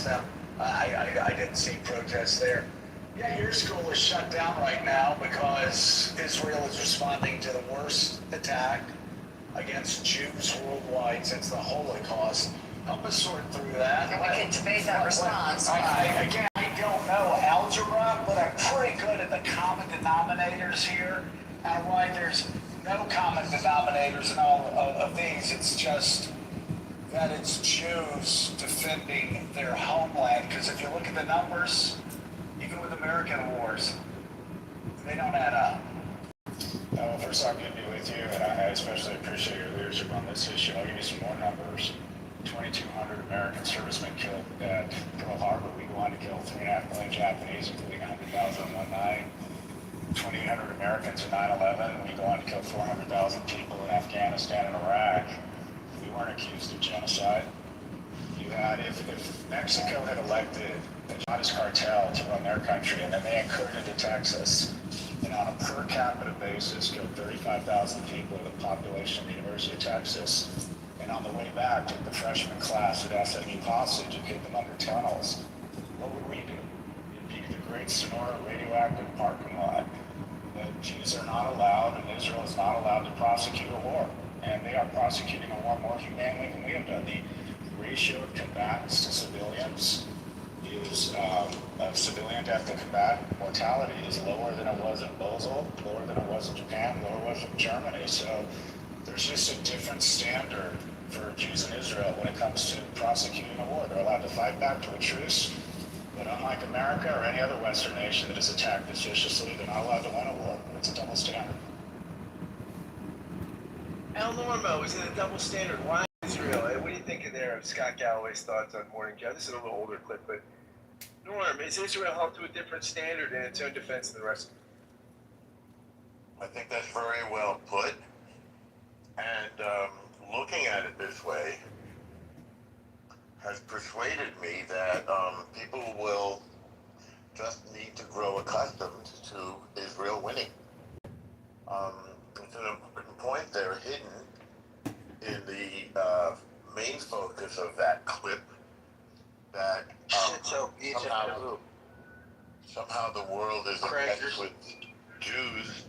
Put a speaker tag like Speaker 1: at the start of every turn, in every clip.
Speaker 1: them. I didn't see protests there. Yeah, your school is shut down right now because Israel is responding to the worst attack against Jews worldwide since the Holocaust. Help us sort through that.
Speaker 2: And we can debate that response.
Speaker 1: Again, I don't know algebra, but I'm pretty good at the common denominators here. And why there's no common denominators in all of these. It's just that it's Jews defending their homeland. Because if you look at the numbers, even with American wars, they don't add up.
Speaker 3: Well, first I'm going to be with you, and I especially appreciate your leadership on this issue. I'll give you some more numbers. 2,200 American servicemen killed at Pearl Harbor. We go on to kill 3.5 million Japanese, including 100,000 in one night. 2,800 Americans in 9/11. We go on to kill 400,000 people in Afghanistan and Iraq. We weren't accused of genocide. You had, if Mexico had elected the jihadist cartel to run their country, and then they incurred into Texas, and on a per capita basis killed 35,000 people of the population of the University of Texas, and on the way back took the freshman class at SMU hostage and hid them under tunnels, what would we do? It'd be the Great Sonora radioactive parking lot. The Jews are not allowed, and Israel is not allowed to prosecute a war. And they are prosecuting a war more humanely than we have done. The ratio of combatants to civilians is, of civilian death to combatant mortality is lower than it was in Mosul, lower than it was in Japan, lower than it was in Germany. So there's just a different standard for Jews in Israel when it comes to prosecuting a war. They're allowed to fight back to a truce, but unlike America or any other Western nation that has attacked us viciously, they're not allowed to win a war. It's a double standard.
Speaker 4: El Normo, is it a double standard? Why Israel? What do you think in there of Scott Galloway's thoughts on Morning Joe? This is a little older clip, but Norm, is Israel held to a different standard in its own defense than the rest?
Speaker 5: I think that's very well put. And looking at it this way has persuaded me that people will just need to grow accustomed to Israel winning. It's an important point there hidden in the main focus of that clip that somehow the world is obsessed with Jews.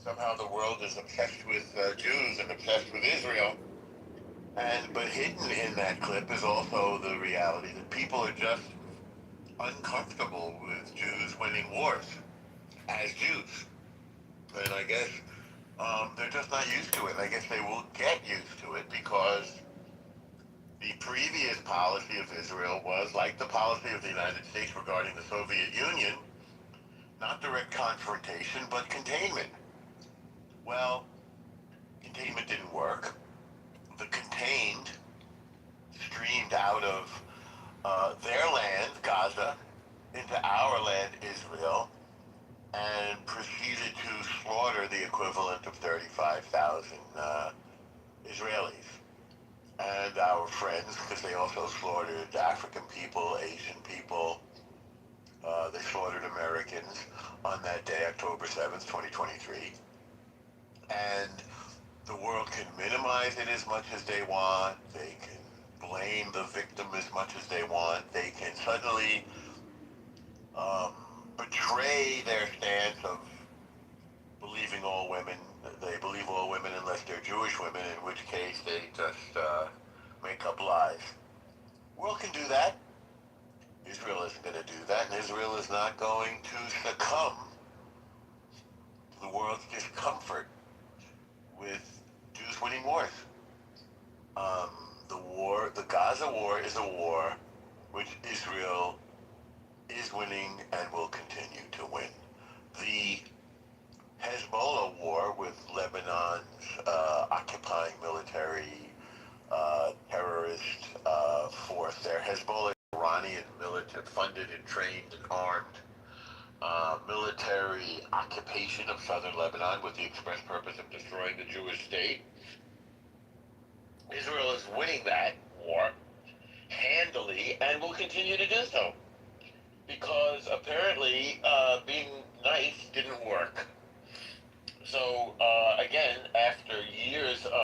Speaker 5: Somehow the world is obsessed with Jews and obsessed with Israel. But hidden in that clip is also the reality that people are just uncomfortable with Jews winning wars as Jews. And I guess they're just not used to it. I guess they will get used to it because the previous policy of Israel was, like the policy of the United States regarding the Soviet Union, not direct confrontation, but containment. Well, containment didn't work. The contained streamed out of their land, Gaza, into our land, Israel, and proceeded to slaughter the equivalent of 35,000 Israelis. And our friends, because they also slaughtered African people, Asian people. They slaughtered Americans on that day, October 7th, 2023. And the world can minimize it as much as they want. They can blame the victim as much as they want. They can suddenly betray their stance of believing all women. They believe all women unless they're Jewish women, in which case they just make up lies. The world can do that. Israel isn't going to do that, and Israel is not going to succumb to the world's discomfort with Jews winning wars. The Gaza war is a war which Israel is winning and will continue to win. The Hezbollah war with Lebanon's occupying military terrorist force there. Hezbollah, Iranian militant, funded and trained and armed military occupation of southern Lebanon with the express purpose of destroying the Jewish state. Israel is winning that war handily and will continue to do so because apparently being nice didn't work. So again, after years of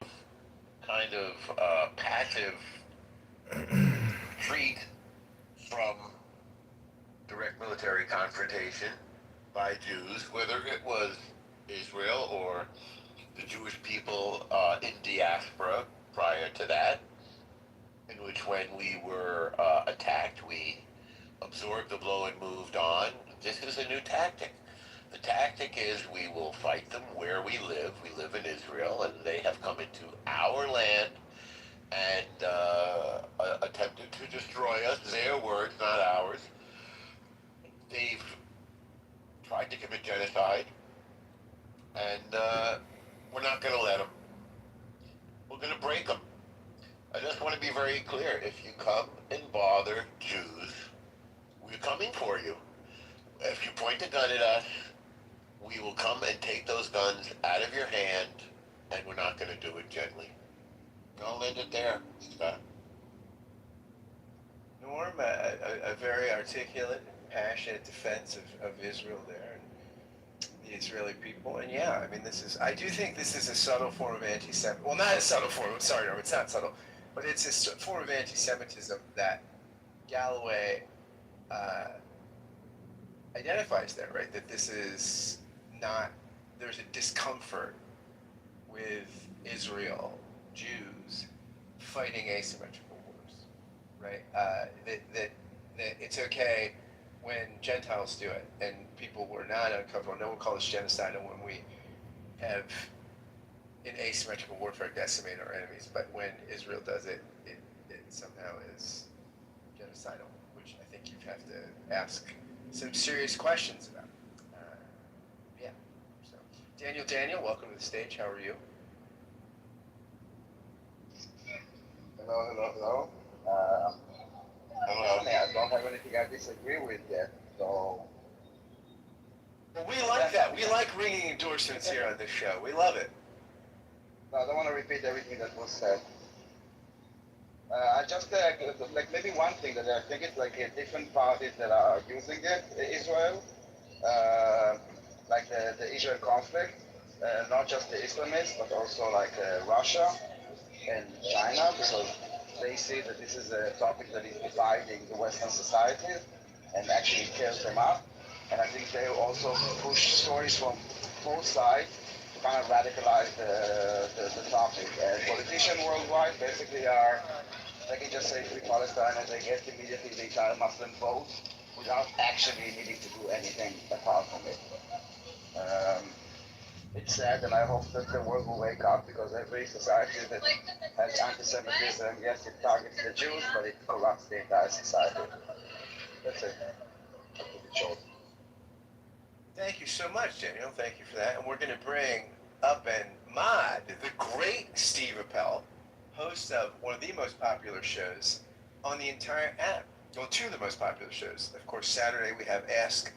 Speaker 5: kind of passive retreat from direct military confrontation by Jews, whether it was Israel or the Jewish people in diaspora prior to that, in which when we were attacked, we absorbed the blow and moved on. This is a new tactic. The tactic is we will fight them where we live. We live in Israel, and they have come into our land and attempted to destroy us. Their words, not ours. They've tried to commit genocide, and we're not going to let them. We're going to break them. I just want to be very clear. If you come and bother Jews, we're coming for you. If you point a gun at us, we will come and take those guns out of your hand, and we're not going to do it gently. I'll end it there, Scott.
Speaker 4: Norm, a very articulate and passionate defense of Israel there and the Israeli people. And yeah, I mean, I do think this is a subtle form of anti-Semitism. Well, not a subtle form, sorry, Norm, it's not subtle, but it's a form of anti-Semitism that Galloway identifies there, right? That this is not, there's a discomfort with Israel, Jews, fighting asymmetrical wars, right? That it's okay when Gentiles do it, and people were not uncomfortable. No one called this genocide, and when we have in asymmetrical warfare decimate our enemies, but when Israel does it, it somehow is genocidal, which I think you have to ask some serious questions about. Yeah. So, Daniel, welcome to the stage. How are you?
Speaker 6: Hello.
Speaker 5: Hello.
Speaker 6: I don't have anything I disagree with yet. So,
Speaker 4: Well, we like that. We like ringing endorsements here on this show. We love it.
Speaker 6: no, I don't want to repeat everything that was said. I just like maybe one thing that I think it's like different parties that are using it. Israel, like the Israel conflict, not just the Islamists, but also like Russia and China, because they see that this is a topic that is dividing the Western societies and actually tears them up. And I think they also push stories from both sides to kind of radicalize the topic. And politicians worldwide basically are, they can just say free Palestine and they get immediately the entire Muslim vote without actually needing to do anything apart from it. It's sad, and I hope that the world will wake up, because every society that has anti-Semitism, yes, it targets the Jews, but it corrupts the entire society. That's it. I'll keep it short.
Speaker 4: Thank you so much, Daniel. Thank you for that. And we're going to bring up and mod the great Steve Appel, host of one of the most popular shows on the entire app. Well, two of the most popular shows. Of course, Saturday we have Ask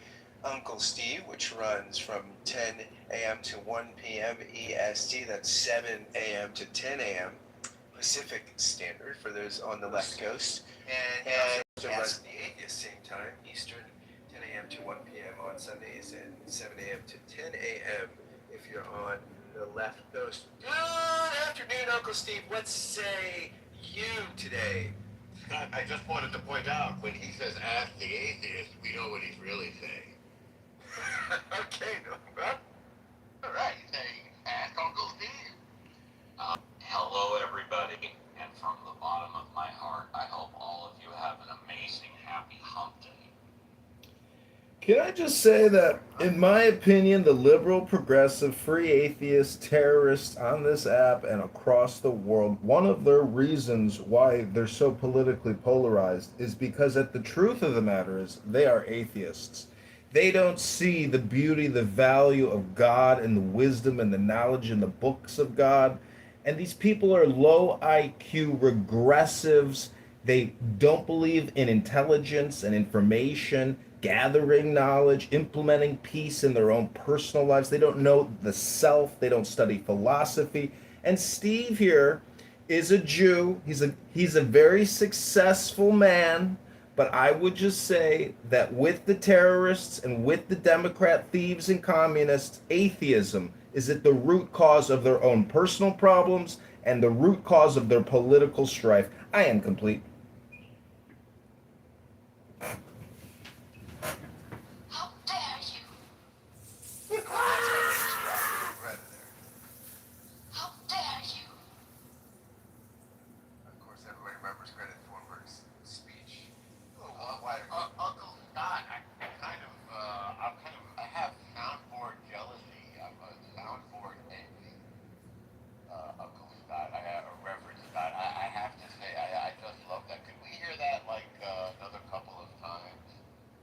Speaker 4: Uncle Steve, which runs from 10 a.m. to 1 p.m. EST. That's 7 a.m. to 10 a.m. Pacific Standard for those on the left coast. And also runs the Atheist same time, Eastern, 10 a.m. to 1 p.m. on Sundays, and 7 a.m. to 10 a.m. if you're on the left coast. Good afternoon, Uncle Steve. What say you today?
Speaker 5: Scott, I just wanted to point out, when he says ask the atheist, we know what he's really saying.
Speaker 4: Okay, no, well,
Speaker 5: All right, he's saying ask Uncle Steve.
Speaker 7: Hello, everybody, and from the bottom of my heart, I hope all of you have an amazing, happy hump day.
Speaker 8: Can I just say that, in my opinion, the liberal, progressive, free atheist terrorists on this app and across the world, one of their reasons why they're so politically polarized is because at the truth of the matter is they are atheists. They don't see the beauty, the value of God and the wisdom and the knowledge in the books of God. And these people are low IQ regressives. They don't believe in intelligence and information, gathering knowledge, implementing peace in their own personal lives. They don't know the self. They don't study philosophy. And Steve here is a Jew. He's a very successful man. But I would just say that with the terrorists and with the Democrat thieves and communists, atheism is it the root cause of their own personal problems and the root cause of their political strife. I am complete.
Speaker 2: How dare you?
Speaker 4: That's my name's dropped right there.
Speaker 2: How dare you?
Speaker 4: Of course, everybody remembers Greta Thunberg's speech. A little wider.
Speaker 5: Uncle Scott, I have soundboard jealousy. I'm a soundboard envy. Uncle Scott, I have a reverend Scott. I have to say, I just love that. Could we hear that like another couple of times?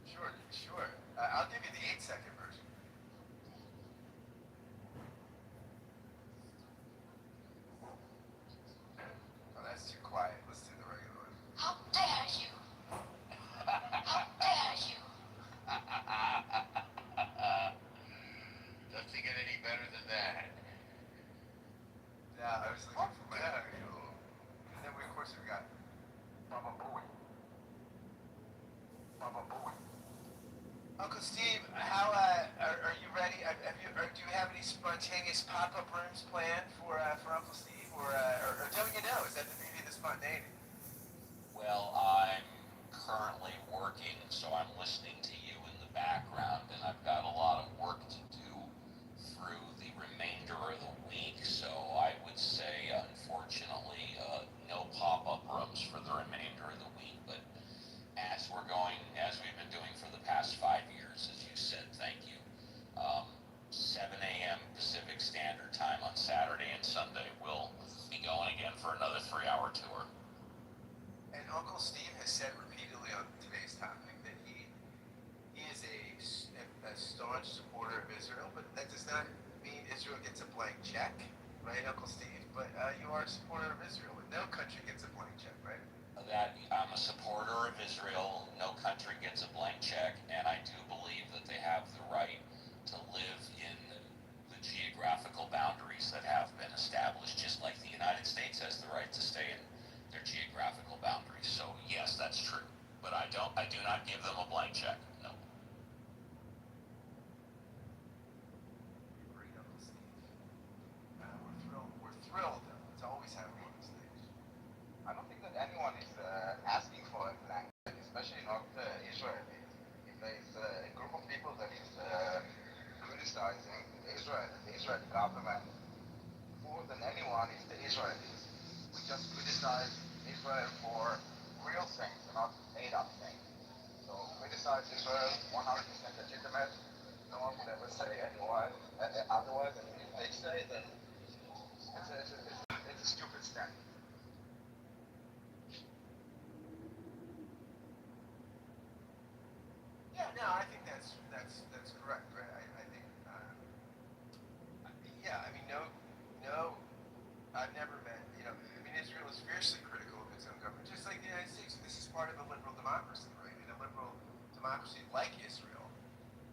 Speaker 4: Sure, sure. I'll give you the 8-second version. Oh, that's too quiet. Let's do the regular one.
Speaker 2: How dare you? How dare you?
Speaker 5: Doesn't get any better than that.
Speaker 4: Yeah, I was looking for my. And then we, of course, we got Baba Booey. Baba Booey. Uncle Steve, how are you ready? Do you have any spontaneous pop-up rooms planned for Uncle Steve, or don't you know? Is that the beauty of the spontaneity?
Speaker 7: Well, I'm currently working, so I'm listening to you in the background, and I've got a lot of work to do through the remainder of the week. So I would say, unfortunately, no pop-up rooms for the remainder of the week. But as we've been doing for the past 5 years, as you said, thank you. 7 a.m. Pacific Standard Time on Saturday and Sunday. We'll be going again for another 3-hour tour.
Speaker 4: And Uncle Steve has said repeatedly on today's topic that he is a staunch supporter of Israel, but that does not mean Israel gets a blank check, right, Uncle Steve? But you are a supporter of Israel, and no country gets a blank check, right?
Speaker 7: That I'm a supporter of Israel. No country gets a blank check, and I do believe that they have the right to live in the geographical boundaries that have been established, just like the United States has the right to stay in their geographical boundaries. So yes, that's true. But I do not give them a blank check. No.
Speaker 4: Great, Uncle Steve. We're thrilled to always have you on the stage.
Speaker 6: I don't think that anyone is asking for a blank check, especially not Israel. If there's a group of people that is criticizing Israel, the Israeli government, more than anyone is the Israelis. We just criticize Israel for real things, not made-up things. So criticize Israel, 100% legitimate. No one would ever say otherwise. And if they say, then it's a stupid stand.
Speaker 4: Yeah, no, I think that's correct, right? I think, yeah, I mean, no, I've never met, Israel is fiercely critical of its own government, just like the United States. This is part of a liberal democracy, right? In a liberal democracy like Israel,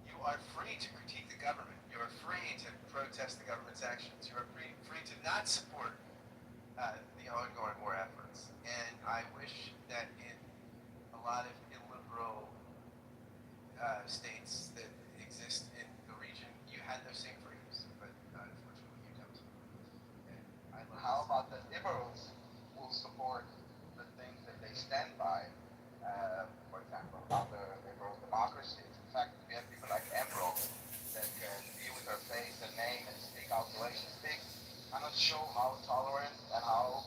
Speaker 4: you are free to critique the government. You are free to protest the government's actions. You are free to not support the ongoing war efforts. And I wish that in a lot of illiberal states that exist in the region, you had those same freedoms, but unfortunately you don't. And
Speaker 6: How about the liberals who support the things that they stand by? For example, other liberal democracies. In fact, we have people like Ambrose that can be with her face and name and speak out the way she speaks. I'm not sure how tolerant and how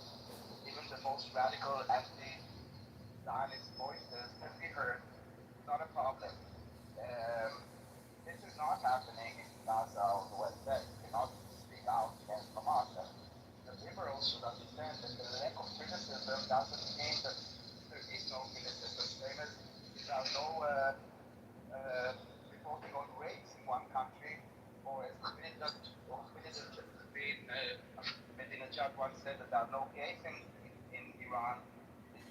Speaker 6: even the most radical anti-Zionist voices can be heard. Not a problem. This is not happening in Gaza or the West Bank. You cannot speak out against Hamas. The liberals should understand that the lack of criticism doesn't mean that there is no criticism. Same as there are no reporting on rapes in one country, or as Medinajad once said that there are no gays in Iran. You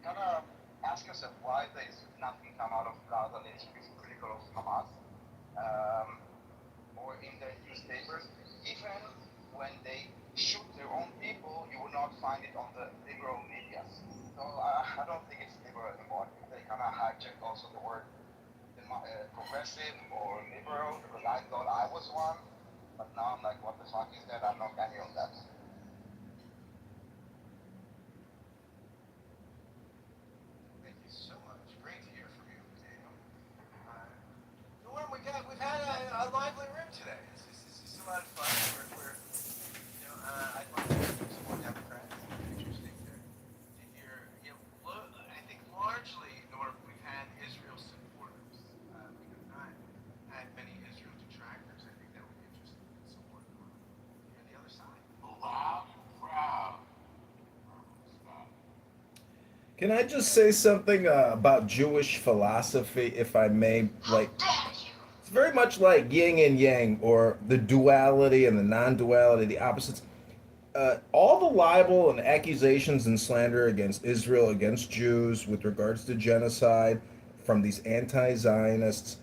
Speaker 6: gotta ask yourself why there is nothing come out of Gaza that is critical of Hamas, or in the newspapers. Even when they shoot their own people, you will not find it on the liberal media. So I don't think it's liberal anymore. They kind of hijack also the word progressive or liberal, because I thought I was one, but now I'm like, what
Speaker 4: today? Is this a lot of fun? I'd love to hear from some more Democrats. Interesting to hear. I think largely, Norm, we've had Israel supporters. We have not had many Israel detractors. I think that would be interesting to support on the other side.
Speaker 5: Loud and proud.
Speaker 8: Can I just say something about Jewish philosophy, if I may? Like, it's very much like yin and yang, or the duality and the non-duality, the opposites. All the libel and accusations and slander against Israel, against Jews, with regards to genocide, from these anti-Zionists,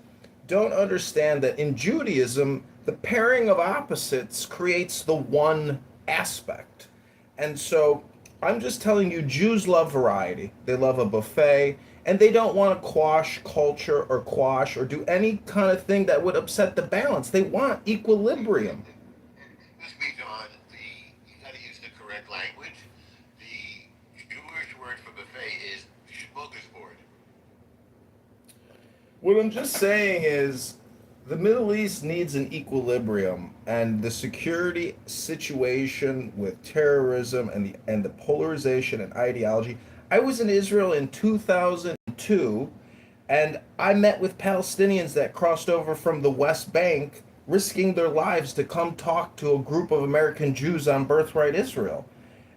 Speaker 8: don't understand that in Judaism, the pairing of opposites creates the one aspect. And so I'm just telling you, Jews love variety. They love a buffet, and they don't want to quash culture or quash or do any kind of thing that would upset the balance. They want equilibrium.
Speaker 5: This means on you got to use the correct language. The Jewish word for buffet is smorgasbord.
Speaker 8: What I'm just saying is the Middle East needs an equilibrium, and the security situation with terrorism and the polarization and ideology. I was in Israel in 2002, and I met with Palestinians that crossed over from the West Bank, risking their lives to come talk to a group of American Jews on Birthright Israel.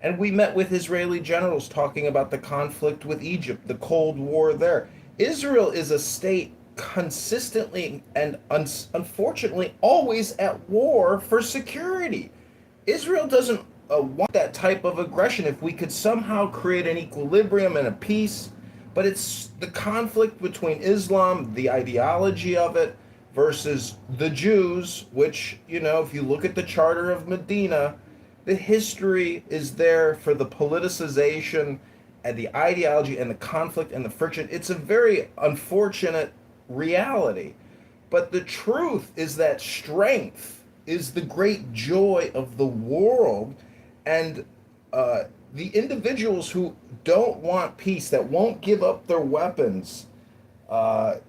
Speaker 8: And we met with Israeli generals talking about the conflict with Egypt, the Cold War there. Israel is a state consistently and unfortunately always at war for security. Israel doesn't want that type of aggression. If we could somehow create an equilibrium and a peace, but it's the conflict between Islam, the ideology of it, versus the Jews, which, if you look at the Charter of Medina, the history is there for the politicization and the ideology and the conflict and the friction. It's a very unfortunate reality. But the truth is that strength is the great joy of the world, and the individuals who don't want peace, that won't give up their weapons, the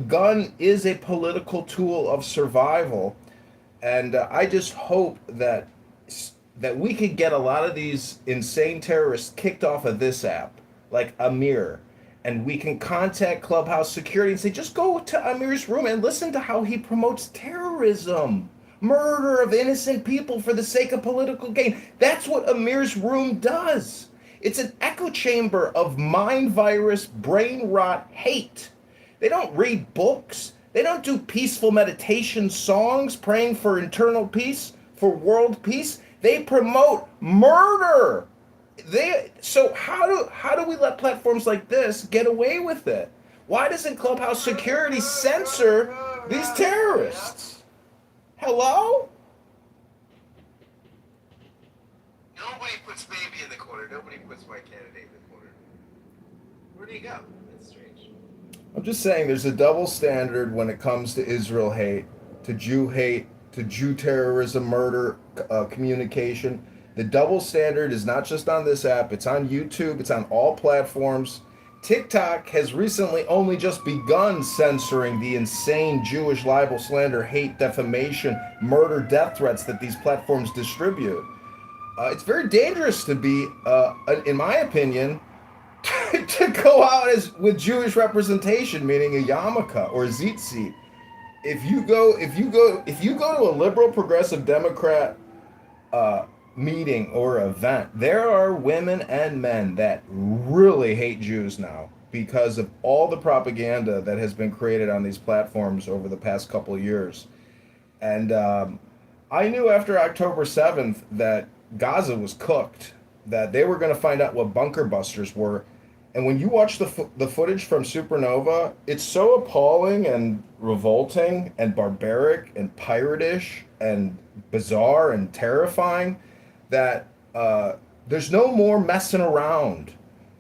Speaker 8: gun is a political tool of survival, and I just hope that we could get a lot of these insane terrorists kicked off of this app, like Amir, and we can contact Clubhouse Security and say, just go to Amir's room and listen to how he promotes terrorism, murder of innocent people for the sake of political gain. That's what Amir's room does. It's an echo chamber of mind virus, brain rot, hate. They don't read books. They don't do peaceful meditation songs praying for internal peace, for world peace. They promote murder. So how do we let platforms like this get away with it? Why doesn't Clubhouse Security censor these terrorists? Hello?
Speaker 4: Nobody puts baby in the corner. Nobody puts my candidate in the corner. Where do you go? That's strange.
Speaker 8: I'm just saying there's a double standard when it comes to Israel hate, to Jew terrorism, murder, communication. The double standard is not just on this app. It's on YouTube. It's on all platforms. TikTok has recently only just begun censoring the insane Jewish libel, slander, hate, defamation, murder, death threats that these platforms distribute. It's very dangerous to be, in my opinion, to go out with Jewish representation, meaning a yarmulke or a tzitzit. If you go to a liberal progressive Democrat meeting or event, there are women and men that really hate Jews now because of all the propaganda that has been created on these platforms over the past couple of years. And I knew after October 7th that Gaza was cooked, that they were going to find out what bunker busters were. And when you watch the footage from Supernova, it's so appalling and revolting and barbaric and piratish and bizarre and terrifying that there's no more messing around.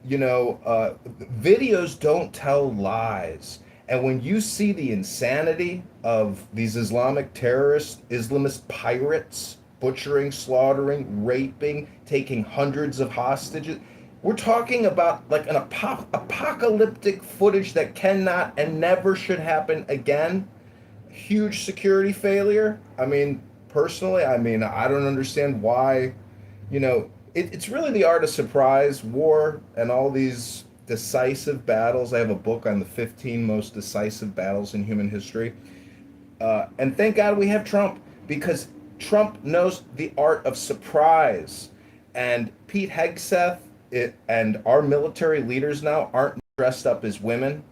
Speaker 8: Videos don't tell lies. And when you see the insanity of these Islamic terrorists, Islamist pirates, butchering, slaughtering, raping, taking hundreds of hostages, we're talking about like an apocalyptic footage that cannot and never should happen again. huge security failure. I mean, personally, I mean, I don't understand why, it's really the art of surprise, war, and all these decisive battles. I have a book on the 15 most decisive battles in human history. And thank God we have Trump because Trump knows the art of surprise. And Pete Hegseth and our military leaders now aren't dressed up as women.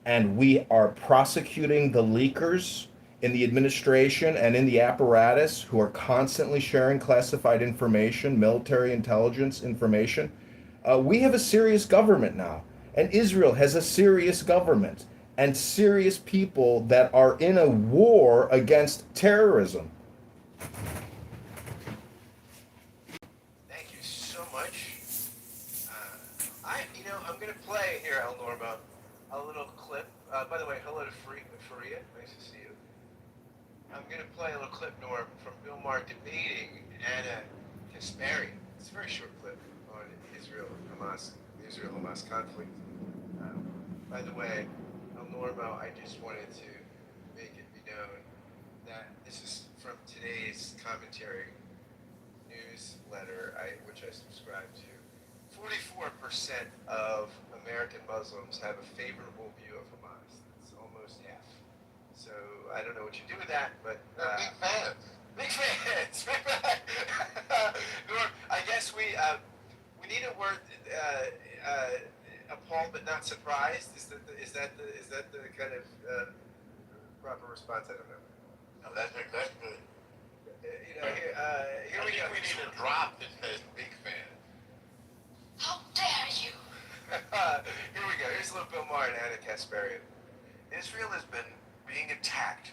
Speaker 8: And we are prosecuting the leakers in the administration and in the apparatus who are constantly sharing classified information, military intelligence information. We have a serious government now, and Israel has a serious government and serious people that are in a war against terrorism.
Speaker 4: Thank you so much. I'm gonna play here, El Norma, a little clip. By the way, hello to Faria. Nice to see you. I'm gonna play a little clip, Norm, from Bill Maher debating Anna Kasparian. It's a very short clip on Israel-Hamas, the Israel-Hamas conflict. By the way, El Normo, I just wanted to make it be known that this is from today's commentary newsletter, which I subscribe to. 44% of American Muslims have a favorable view of Hamas. It's almost half. So I don't know what you do with that, but
Speaker 5: They're big fans.
Speaker 4: big fans. Norm, I guess we need a word. Appalled but not surprised. Is that the kind of proper response? I don't know.
Speaker 5: No, that's good.
Speaker 4: Here we go.
Speaker 5: We need a drop that says big fan.
Speaker 2: How dare you?
Speaker 4: Here we go. Here's a little Bill Maher and Anna Kasparian.
Speaker 9: Israel has been being attacked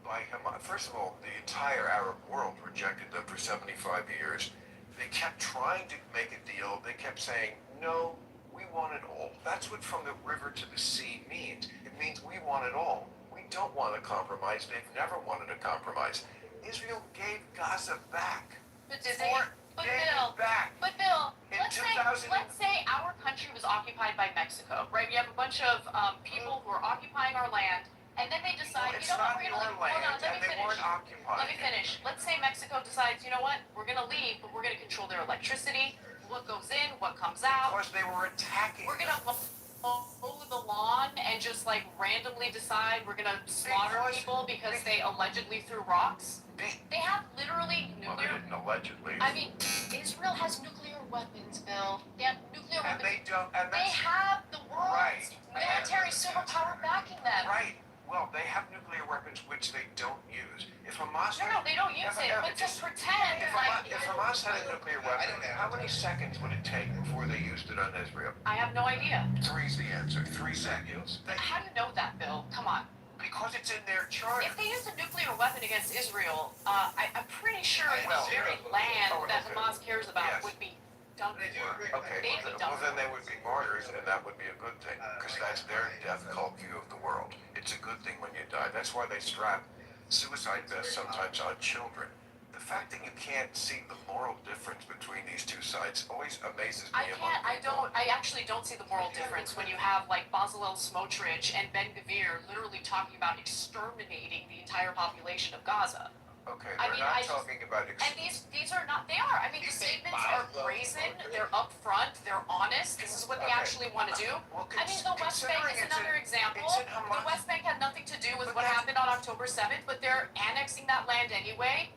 Speaker 9: by Hamas. First of all, the entire Arab world rejected them for 75 years. They kept trying to make a deal. They kept saying, no, we want it all. That's what from the river to the sea means. It means we want it all. We don't want to compromise. They've never wanted to compromise. Israel gave Gaza back.
Speaker 2: But did they? But Bill,
Speaker 9: In
Speaker 2: let's
Speaker 9: 2000
Speaker 2: say our country was occupied by Mexico, right? We have a bunch of people who are occupying our land, and then they decide,
Speaker 9: It's
Speaker 2: you know what,
Speaker 9: not
Speaker 2: we're
Speaker 9: your
Speaker 2: gonna leave.
Speaker 9: land,
Speaker 2: Hold on, let
Speaker 9: and
Speaker 2: me
Speaker 9: they
Speaker 2: finish.
Speaker 9: weren't occupying
Speaker 2: Let me finish. Let's say Mexico decides, you know what, we're gonna leave, but we're gonna control their electricity, what goes in, what comes out.
Speaker 9: because they were attacking
Speaker 2: We're
Speaker 9: them.
Speaker 2: gonna mow the lawn and just like randomly decide we're gonna slaughter
Speaker 9: Because-
Speaker 2: people because they allegedly threw rocks. They have literally
Speaker 9: Well, they
Speaker 2: nuclear.
Speaker 9: didn't allegedly.
Speaker 2: I mean, Israel has nuclear weapons, Bill. They have nuclear
Speaker 9: And
Speaker 2: weapons.
Speaker 9: they don't, and
Speaker 2: They
Speaker 9: that's
Speaker 2: have the world's
Speaker 9: Right.
Speaker 2: military superpower backing them.
Speaker 9: right. Well, they have nuclear weapons which they don't use. If Hamas
Speaker 2: No, they don't use it, but to pretend like
Speaker 9: if Hamas had a nuclear weapon, how many seconds would it take before they used it on Israel?
Speaker 2: I have no idea.
Speaker 9: Three's the answer. 3 seconds.
Speaker 2: How do you know that, Bill? Come on.
Speaker 9: Because it's in their charter.
Speaker 2: If they used a nuclear weapon against Israel, I'm pretty sure
Speaker 9: Well,
Speaker 2: the very land
Speaker 9: oh,
Speaker 2: that
Speaker 9: okay.
Speaker 2: Hamas cares about
Speaker 9: Yes.
Speaker 2: would be dumped
Speaker 4: They do
Speaker 2: for.
Speaker 4: a great
Speaker 9: Okay,
Speaker 2: They'd be
Speaker 9: well
Speaker 2: dumped
Speaker 9: then
Speaker 2: for.
Speaker 9: they would be martyrs, and that would be a good thing, because that's their death cult view of the world. It's a good thing when you die. That's why they strap suicide vests sometimes on children. The fact that you can't see the moral difference between these two sides always amazes me.
Speaker 2: I actually don't see the moral difference when you have like Bezalel Smotrich and Ben Gvir literally talking about exterminating the entire population of Gaza.
Speaker 9: Okay,
Speaker 2: I
Speaker 9: we're
Speaker 2: mean,
Speaker 9: not
Speaker 2: I just-
Speaker 9: talking about
Speaker 2: And these are not, they are. I mean, the statements are brazen, they're upfront, they're honest, this is what they
Speaker 9: Okay.
Speaker 2: actually want to do.
Speaker 9: Well,
Speaker 2: I mean, the West Bank
Speaker 9: considering
Speaker 2: is
Speaker 9: it's in-
Speaker 2: another example.
Speaker 9: it's in
Speaker 2: The
Speaker 9: Hamas.
Speaker 2: West Bank had nothing to do with
Speaker 9: But
Speaker 2: what
Speaker 9: that's-
Speaker 2: happened on October 7th, but they're annexing that land anyway.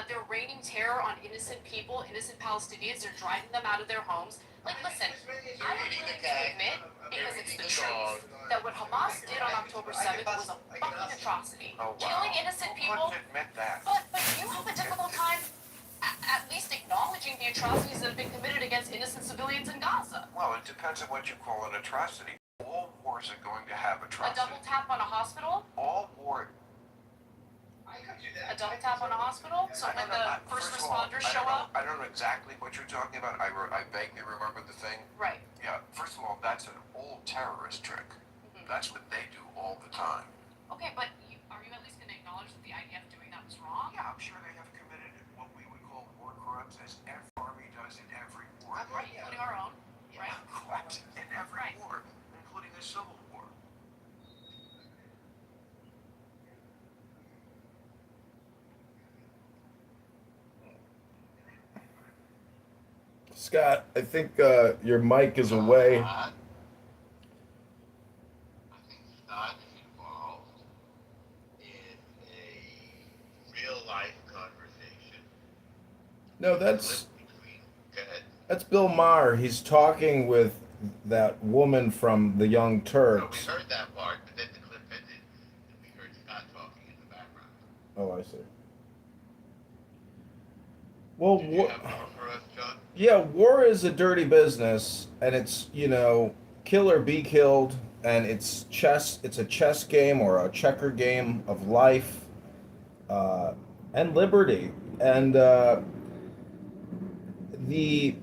Speaker 2: They're raining terror on innocent people, innocent Palestinians. They're driving them out of their homes. Like, listen, I'm willing to admit, because it's the truth, that what Hamas did on October 7th was a fucking atrocity.
Speaker 9: Oh, wow.
Speaker 2: Killing innocent
Speaker 9: Who
Speaker 2: people.
Speaker 9: couldn't admit that?
Speaker 2: But you have a difficult time at least acknowledging the atrocities that have been committed against innocent civilians in Gaza.
Speaker 9: Well, it depends on what you call an atrocity. All wars are going to have
Speaker 2: A
Speaker 9: atrocities.
Speaker 2: double tap on a hospital?
Speaker 9: All war.
Speaker 2: A double tap on a hospital? So
Speaker 9: I
Speaker 2: when
Speaker 9: don't know.
Speaker 2: the first
Speaker 9: of all,
Speaker 2: responders
Speaker 9: I
Speaker 2: show
Speaker 9: don't know-
Speaker 2: up?
Speaker 9: I don't know exactly what you're talking about. I vaguely remember the thing.
Speaker 2: Right.
Speaker 9: Yeah, first of all, that's an old terrorist trick.
Speaker 2: Mhm.
Speaker 9: That's what they do all the time.
Speaker 2: Okay, but are you at least going to acknowledge that the IDF doing that was wrong?
Speaker 9: Yeah, I'm sure they have committed what we would call war crimes, as every army does in every war.
Speaker 2: Right, including our own. Right.
Speaker 9: Correct. In every
Speaker 2: Right.
Speaker 9: war, including the Civil War.
Speaker 8: Scott, I think your mic is away.
Speaker 5: I think Scott is involved in a real life conversation.
Speaker 8: No, that's
Speaker 5: Between, go ahead.
Speaker 8: that's Bill Maher. He's talking with that woman from the Young
Speaker 5: No, we
Speaker 8: Turks.
Speaker 5: heard that part, but then the clip ended, and we heard Scott talking in the background.
Speaker 8: Oh, I see. Well,
Speaker 5: Did you have more for us, John?
Speaker 8: yeah, war is a dirty business, and it's, kill or be killed, and it's chess. It's a chess game or a checker game of life, and liberty, and the the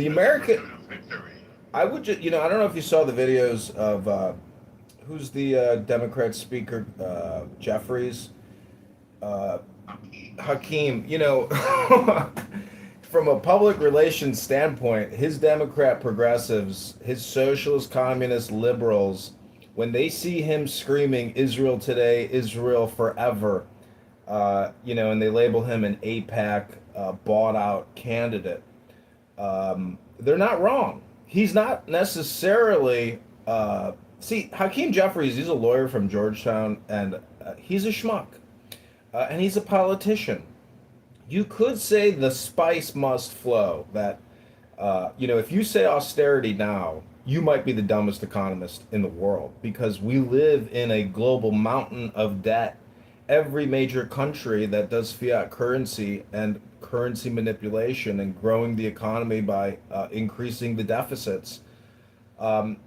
Speaker 8: American.
Speaker 5: Pursuit of victory.
Speaker 8: I would just, I don't know if you saw the videos of who's the Democrat speaker, Jeffries, Hakeem. From a public relations standpoint, his Democrat progressives, his socialist, communist, liberals, when they see him screaming "Israel today, Israel forever," and they label him an AIPAC bought out candidate, they're not wrong. He's not necessarily. See, Hakeem Jeffries, he's a lawyer from Georgetown, and he's a schmuck, and he's a politician. You could say the spice must flow. That, if you say austerity now, you might be the dumbest economist in the world because we live in a global mountain of debt. Every major country that does fiat currency and currency manipulation and growing the economy by increasing the deficits,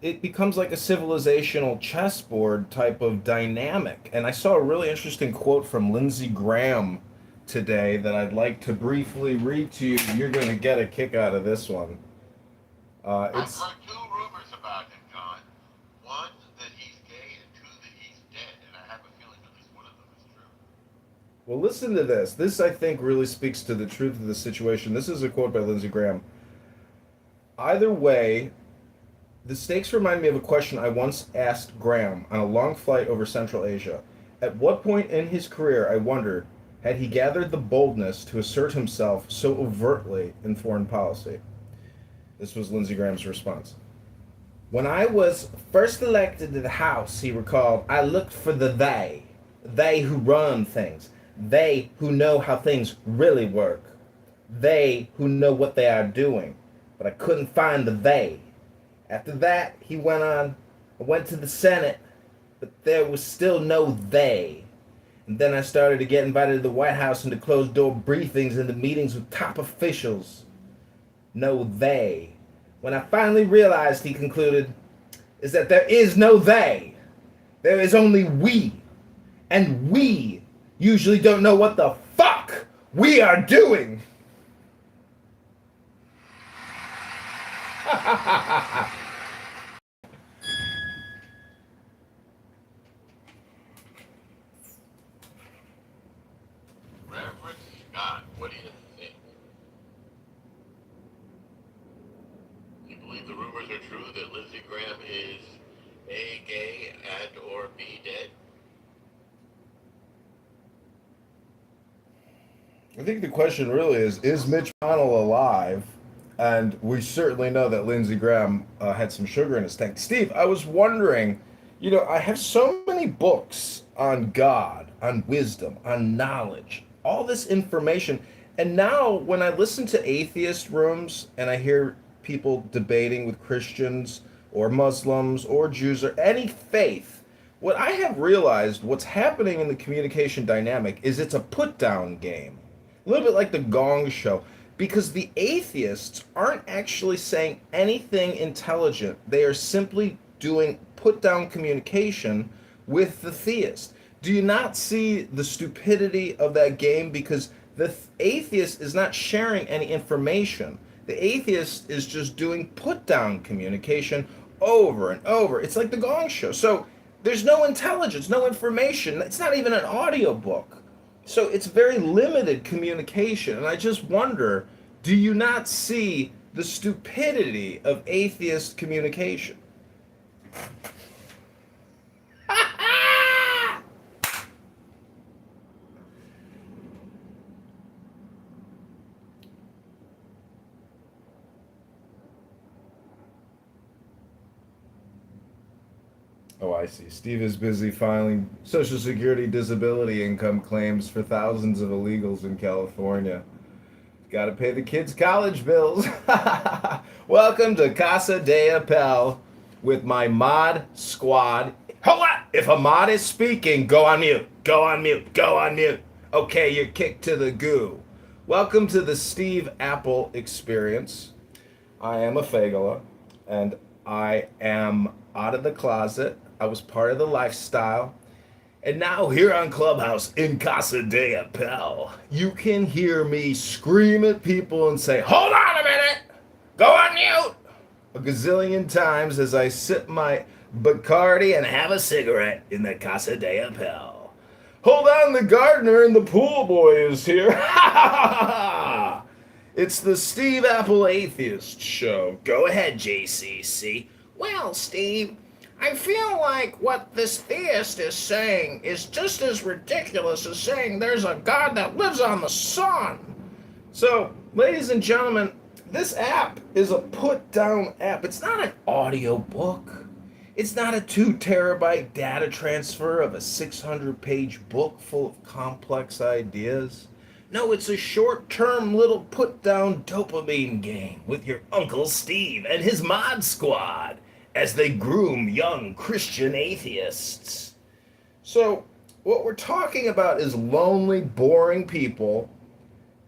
Speaker 8: it becomes like a civilizational chessboard type of dynamic. And I saw a really interesting quote from Lindsey Graham today that I'd like to briefly read to you. You're going to get a kick out of this one.
Speaker 5: I've heard two rumors about him, John. One, that he's gay, and two, that he's dead. And I have a feeling at least one of them is true.
Speaker 8: Well, listen to this. This, I think, really speaks to the truth of the situation. This is a quote by Lindsey Graham. Either way, the stakes remind me of a question I once asked Graham on a long flight over Central Asia. At what point in his career, I wondered, had he gathered the boldness to assert himself so overtly in foreign policy? This was Lindsey Graham's response. When I was first elected to the House, he recalled, I looked for the they who run things, they who know how things really work, they who know what they are doing. But I couldn't find the they. After that, he went on, I went to the Senate, but there was still no they. And then I started to get invited to the White House into closed-door briefings and the meetings with top officials. No they. When I finally realized, he concluded, is that there is no they. There is only we. And we usually don't know what the fuck we are doing.
Speaker 5: Reverend Scott, what do you think? You believe the rumors are true that Lindsey Graham is A, gay, and or B, dead?
Speaker 8: I think the question really is Mitch McConnell alive? And we certainly know that Lindsey Graham had some sugar in his tank. Steve, I was wondering, I have so many books on God, on wisdom, on knowledge, all this information. And now when I listen to atheist rooms and I hear people debating with Christians or Muslims or Jews or any faith, what I have realized, what's happening in the communication dynamic is it's a put-down game. A little bit like the Gong Show. Because the atheists aren't actually saying anything intelligent. They are simply doing put-down communication with the theist. Do you not see the stupidity of that game? Because the atheist is not sharing any information. The atheist is just doing put-down communication over and over. It's like the Gong Show. So there's no intelligence, no information. It's not even an audiobook. So it's very limited communication. And I just wonder, do you not see the stupidity of atheist communication? Oh, I see. Steve is busy filing Social Security disability income claims for thousands of illegals in California. Got to pay the kids' college bills. Welcome to Casa de Appel with my mod squad. Hold on! If a mod is speaking, go on mute. Go on mute. Go on mute. Okay, you're kicked to the goo. Welcome to the Steve Apple experience. I am a Fagala, and I am out of the closet. I was part of the lifestyle. And now here on Clubhouse in Casa de Appel, you can hear me scream at people and say, hold on a minute, go on mute, a gazillion times as I sip my Bacardi and have a cigarette in the Casa de Appel. Hold on, the gardener and the pool boy is here. It's the Steve Apple Atheist Show. Go ahead, JCC. Well, Steve, I feel like what this theist is saying is just as ridiculous as saying there's a God that lives on the sun. So, ladies and gentlemen, this app is a put-down app. It's not an audio book. It's not a 2 terabyte data transfer of a 600-page book full of complex ideas. No, it's a short-term little put-down dopamine game with your Uncle Steve and his mod squad as they groom young Christian atheists. So, what we're talking about is lonely, boring people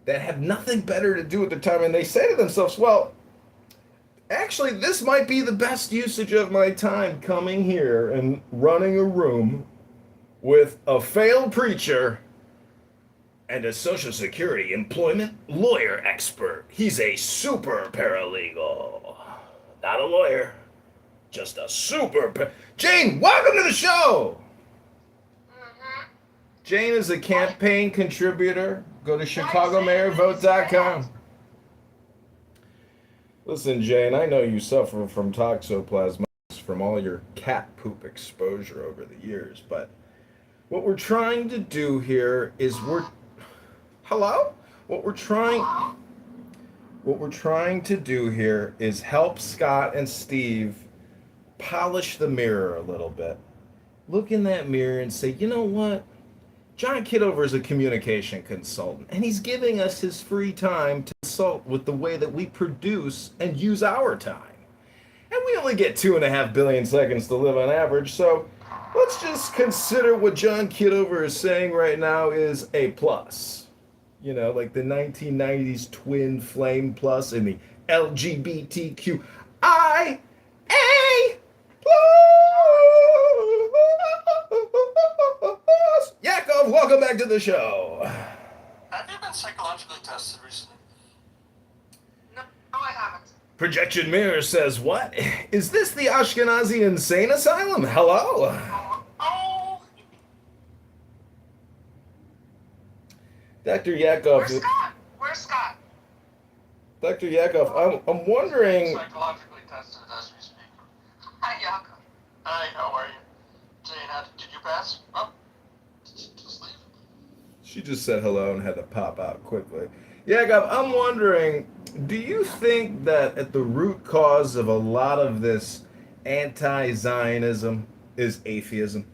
Speaker 8: that have nothing better to do at their time, and they say to themselves, well, actually, this might be the best usage of my time coming here and running a room with a failed preacher and a Social Security employment lawyer expert. He's a super paralegal. Not a lawyer, just a super Jane, welcome to the show! Jane is a campaign contributor. Go to ChicagoMayorVote.com. Listen, Jane, I know you suffer from toxoplasmosis from all your cat poop exposure over the years, but what we're trying to do here is Hello? What we're trying to do here is help Scott and Steve polish the mirror a little bit. Look in that mirror and say, you know what? John Kitover is a communication consultant, and he's giving us his free time to consult with the way that we produce and use our time. And we only get 2.5 billion seconds to live on average, so let's just consider what John Kitover is saying right now is A+. You know, like the 1990s twin flame plus and the LGBTQIA+. Yakov, welcome back to the show.
Speaker 9: Have you been psychologically tested recently?
Speaker 2: No, I haven't.
Speaker 8: Projection Mirror says, what? Is this the Ashkenazi Insane Asylum? Hello?
Speaker 2: Oh!
Speaker 8: Dr. Yakov.
Speaker 2: Where's Scott? Where's Scott?
Speaker 8: Dr. Yakov, I'm wondering.
Speaker 9: Psychologically tested as we speak.
Speaker 2: Hi, Jakob.
Speaker 9: Hi, how are you? Jane, did you pass? Oh, just leave.
Speaker 8: She just said hello and had to pop out quickly. Yakov, I'm wondering, do you think that at the root cause of a lot of this anti-Zionism is atheism?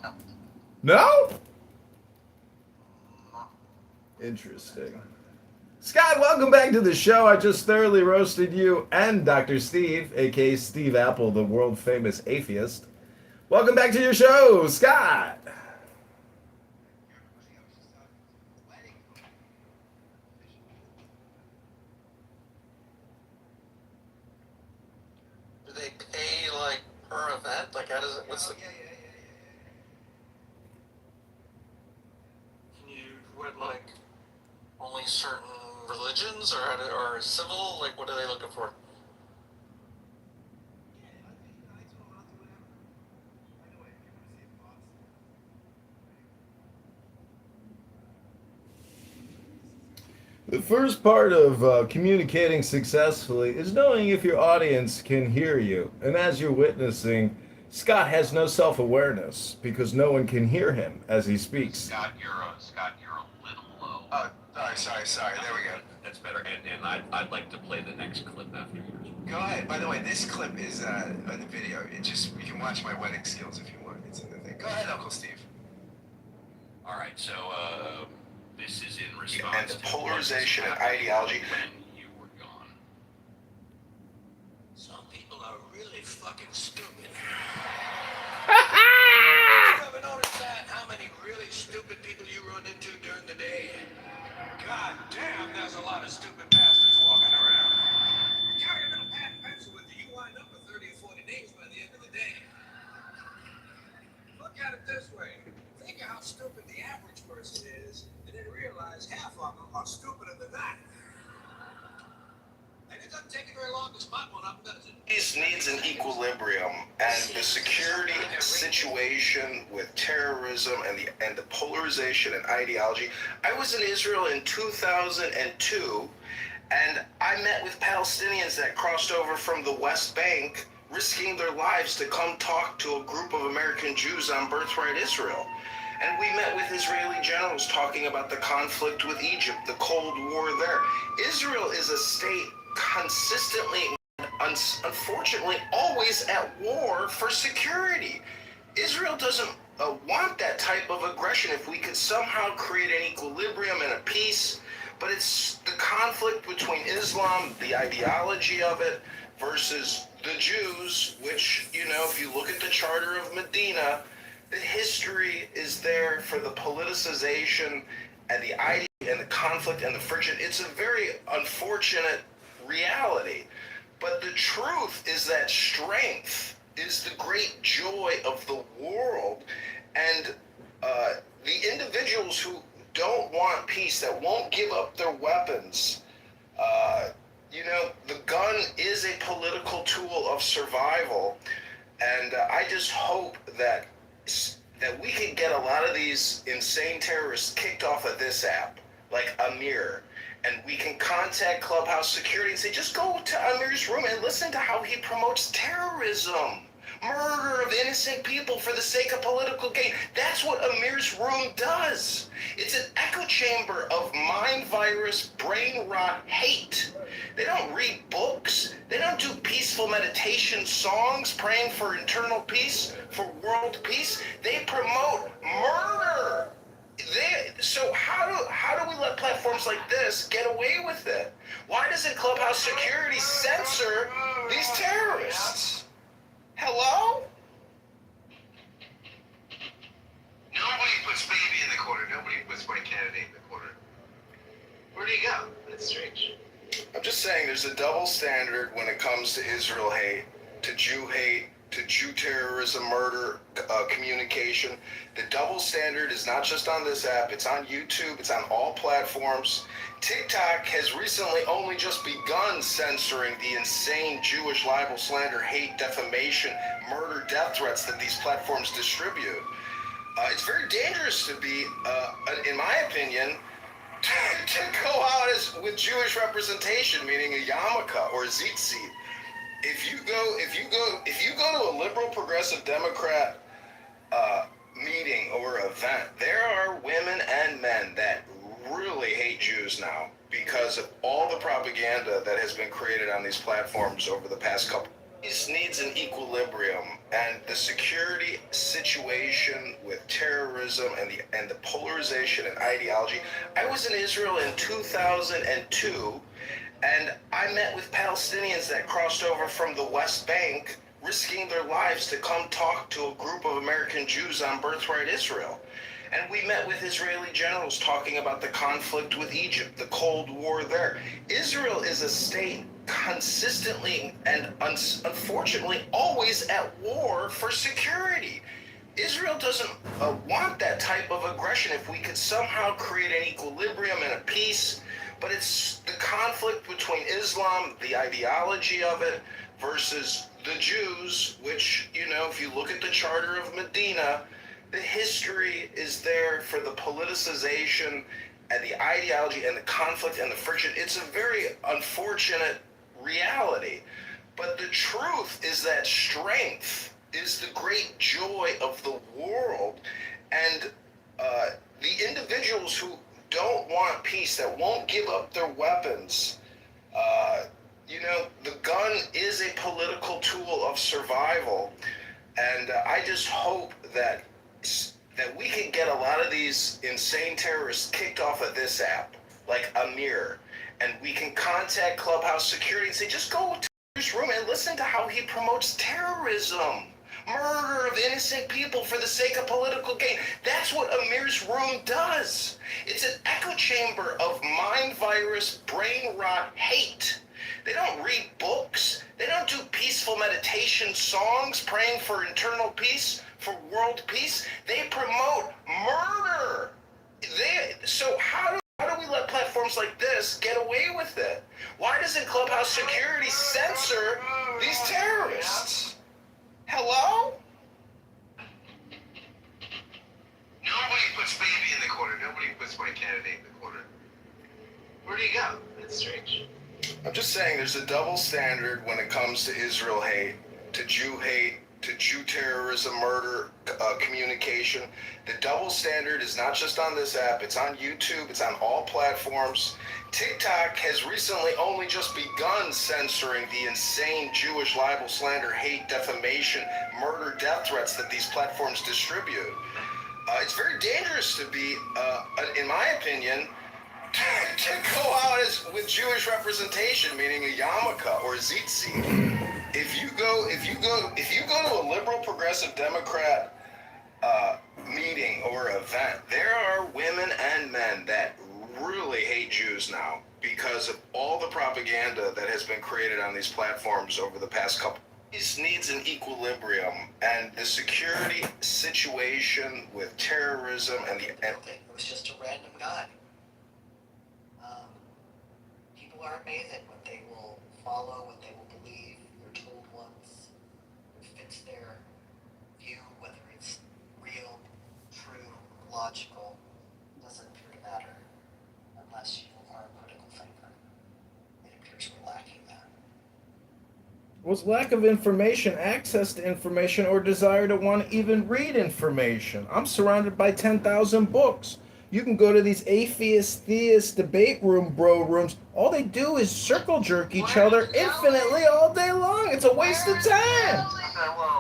Speaker 9: No.
Speaker 8: No? Interesting. Scott, welcome back to the show. I just thoroughly roasted you and Dr. Steve, aka Steve Apple, the world famous atheist. Welcome back to your show, Scott.
Speaker 9: Do they pay, like, per event? Like, how does it, what's the... Can you, what, like, only certain religions, or civil? Like, what are they looking for?
Speaker 8: The first part of communicating successfully is knowing if your audience can hear you. And as you're witnessing, Scott has no self-awareness because no one can hear him as he speaks.
Speaker 7: Scott, you're a little low.
Speaker 9: Oh, sorry. There we go.
Speaker 7: That's better. And I'd like to play the next clip after yours.
Speaker 9: Go ahead. By the way, this clip is on the video. It just you can watch my wedding skills if you want. It's in the thing. Go ahead, Uncle Steve.
Speaker 7: All right, so this is in response
Speaker 10: And the
Speaker 7: to
Speaker 10: polarization
Speaker 7: what
Speaker 10: and
Speaker 7: was happening
Speaker 10: ideology.
Speaker 7: when you were gone. Some people are really fucking stupid. You ever notice that? How many really stupid people you run into during the day? God damn, there's a lot of stupid bastards walking around. Carry a little pad and pencil with you, you wind up with 30 or 40 names by the end of the day. Look at it this way. Think of how stupid the average person is, and then realize half of them are stupider than that. And it doesn't take you very long to spot one up, does it?
Speaker 10: Peace needs an equilibrium, and the security situation with terrorism and the polarization and ideology. I was in Israel in 2002, and I met with Palestinians that crossed over from the West Bank, risking their lives to come talk to a group of American Jews on birthright Israel. And we met with Israeli generals talking about the conflict with Egypt, the Cold War there. Israel is a state consistently, unfortunately, always at war for security. Israel doesn't want that type of aggression. If we could somehow create an equilibrium and a peace, but it's the conflict between Islam, the ideology of it, versus the Jews, which, you know, if you look at the Charter of Medina, the history is there for the politicization and the idea and the conflict and the friction. It's a very unfortunate reality. But the truth is that strength is the great joy of the world. And the individuals who don't want peace, that won't give up their weapons, you know, the gun is a political tool of survival. And I just hope that we can get a lot of these insane terrorists kicked off of this app, like Amir, and we can contact Clubhouse security and say, just go to Amir's room and listen to how he promotes terrorism, murder of innocent people for the sake of political gain. That's what Amir's room does. It's an echo chamber of mind virus, brain rot, hate. They don't read books. They don't do peaceful meditation songs, praying for internal peace, for world peace. They promote murder. So how do we let platforms like this get away with it? Why doesn't Clubhouse security censor these terrorists? Hello?
Speaker 9: Nobody puts baby in the corner. Nobody puts my candidate in the corner. Where do you go? That's strange.
Speaker 10: I'm just saying there's a double standard when it comes to Israel hate, to Jew terrorism, murder, communication. The double standard is not just on this app, it's on YouTube, it's on all platforms. TikTok has recently only just begun censoring the insane Jewish libel, slander, hate, defamation, murder, death threats that these platforms distribute. It's very dangerous to be, in my opinion, to go out with Jewish representation, meaning a yarmulke or a tzitzit. If you go to a liberal progressive Democrat meeting or event, there are women and men that really hate Jews now because of all the propaganda that has been created on these platforms over the past couple. This needs an equilibrium, and the security situation with terrorism and the polarization and ideology. I was in Israel in 2002, and I met with Palestinians that crossed over from the West Bank, risking their lives to come talk to a group of American Jews on birthright Israel. And we met with Israeli generals talking about the conflict with Egypt, the Cold War there. Israel is a state consistently and unfortunately always at war for security. Israel doesn't want that type of aggression. If we could somehow create an equilibrium and a peace, but it's the conflict between Islam, the ideology of it, versus the Jews, which, you know, if you look at the Charter of Medina, the history is there for the politicization and the ideology and the conflict and the friction. It's a very unfortunate reality. But the truth is that strength is the great joy of the world. And the individuals who don't want peace, that won't give up their weapons, You know, the gun is a political tool of survival, and I just hope that we can get a lot of these insane terrorists kicked off of this app, like Amir, and we can contact Clubhouse security and say, just go to his room and listen to how he promotes terrorism, murder of innocent people for the sake of political gain. That's what Amir's room does. It's an echo chamber of mind virus, brain rot, hate. They don't read books. They don't do peaceful meditation songs, praying for internal peace, for world peace. They promote murder. So how do we let platforms like this get away with it? Why doesn't Clubhouse security censor these terrorists? Hello?
Speaker 4: Nobody puts baby in the corner. Nobody puts my candidate in the corner. Where do you go? That's strange.
Speaker 10: I'm just saying there's a double standard when it comes to Israel hate, to Jew terrorism, murder, communication. The double standard is not just on this app, it's on YouTube, it's on all platforms. TikTok has recently only just begun censoring the insane Jewish libel, slander, hate, defamation, murder, death threats that these platforms distribute. It's very dangerous to be, in my opinion, to go out with Jewish representation, meaning a yarmulke or a tzitzit. If you go to a liberal progressive Democrat meeting or event, there are women and men that really hate Jews now because of all the propaganda that has been created on these platforms over the past couple. This needs an equilibrium, and the security situation with terrorism and
Speaker 11: it was just a random guy. People are amazing what they will follow, what they will believe. They're told once it fits their view, whether it's real, true, logical, doesn't appear to matter unless you are a critical thinker. It appears we're lacking that.
Speaker 8: Was lack of information, access to information, or desire to want to even read information. I'm surrounded by 10,000 books. You can go to these atheist, theist, debate room, bro rooms. All they do is circle jerk each other infinitely all day long. It's a waste of time.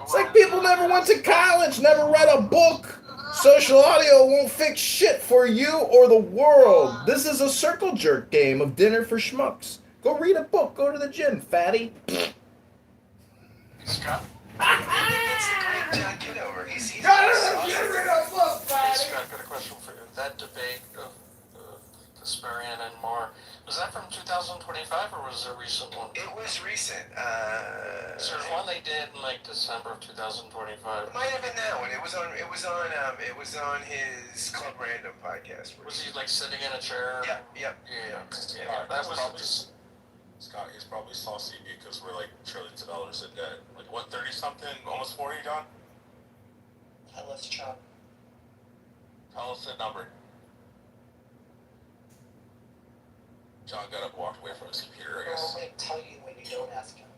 Speaker 8: It's like people never went to college, never read a book. Social audio won't fix shit for you or the world. This is a circle jerk game of dinner for schmucks. Go read a book. Go to the gym, fatty.
Speaker 9: Scott?
Speaker 4: That's the great John Kitover. He's
Speaker 8: Scott,
Speaker 9: Got a question for you. That debate of Kasparian and Marr, was that from 2025 or was it a recent one?
Speaker 4: It was recent.
Speaker 9: So there's one they did in like December of 2025.
Speaker 4: It might have been that one. It was on his Club Random podcast.
Speaker 9: Was he like sitting in a chair?
Speaker 4: Yep.
Speaker 9: Yeah, that was
Speaker 12: probably Scott. He's probably saucy because we're like trillions of dollars in debt. Like what, 30 something, almost 40, John?
Speaker 11: Let's chop.
Speaker 12: Tell us the number. John got up and walked away from his computer, I
Speaker 11: Well,
Speaker 12: guess.
Speaker 11: I'm going to tell you when you don't ask him.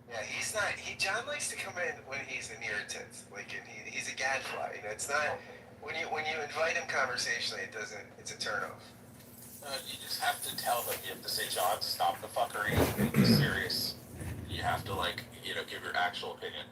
Speaker 4: Yeah, he's not. John likes to come in when he's an irritant. Like, and he's a gadfly. You know, it's not when you invite him conversationally. It's a turnoff.
Speaker 12: You just have to tell them. You have to say, John, stop the fuckery. Be serious. You have to give your actual opinion.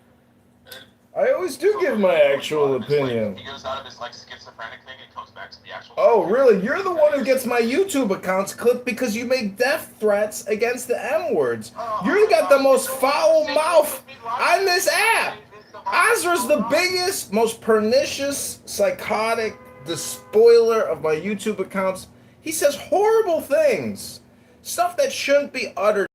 Speaker 12: And then
Speaker 8: I always do give my actual opinion.
Speaker 12: He goes out of his schizophrenic thing and comes back to the actual.
Speaker 8: Oh, really? You're the one who gets my YouTube accounts clipped because you make death threats against the M words. You got the most foul mouth on this app. Ozra's the biggest, most pernicious, psychotic, the spoiler of my YouTube accounts. He says horrible things. Stuff that shouldn't be uttered.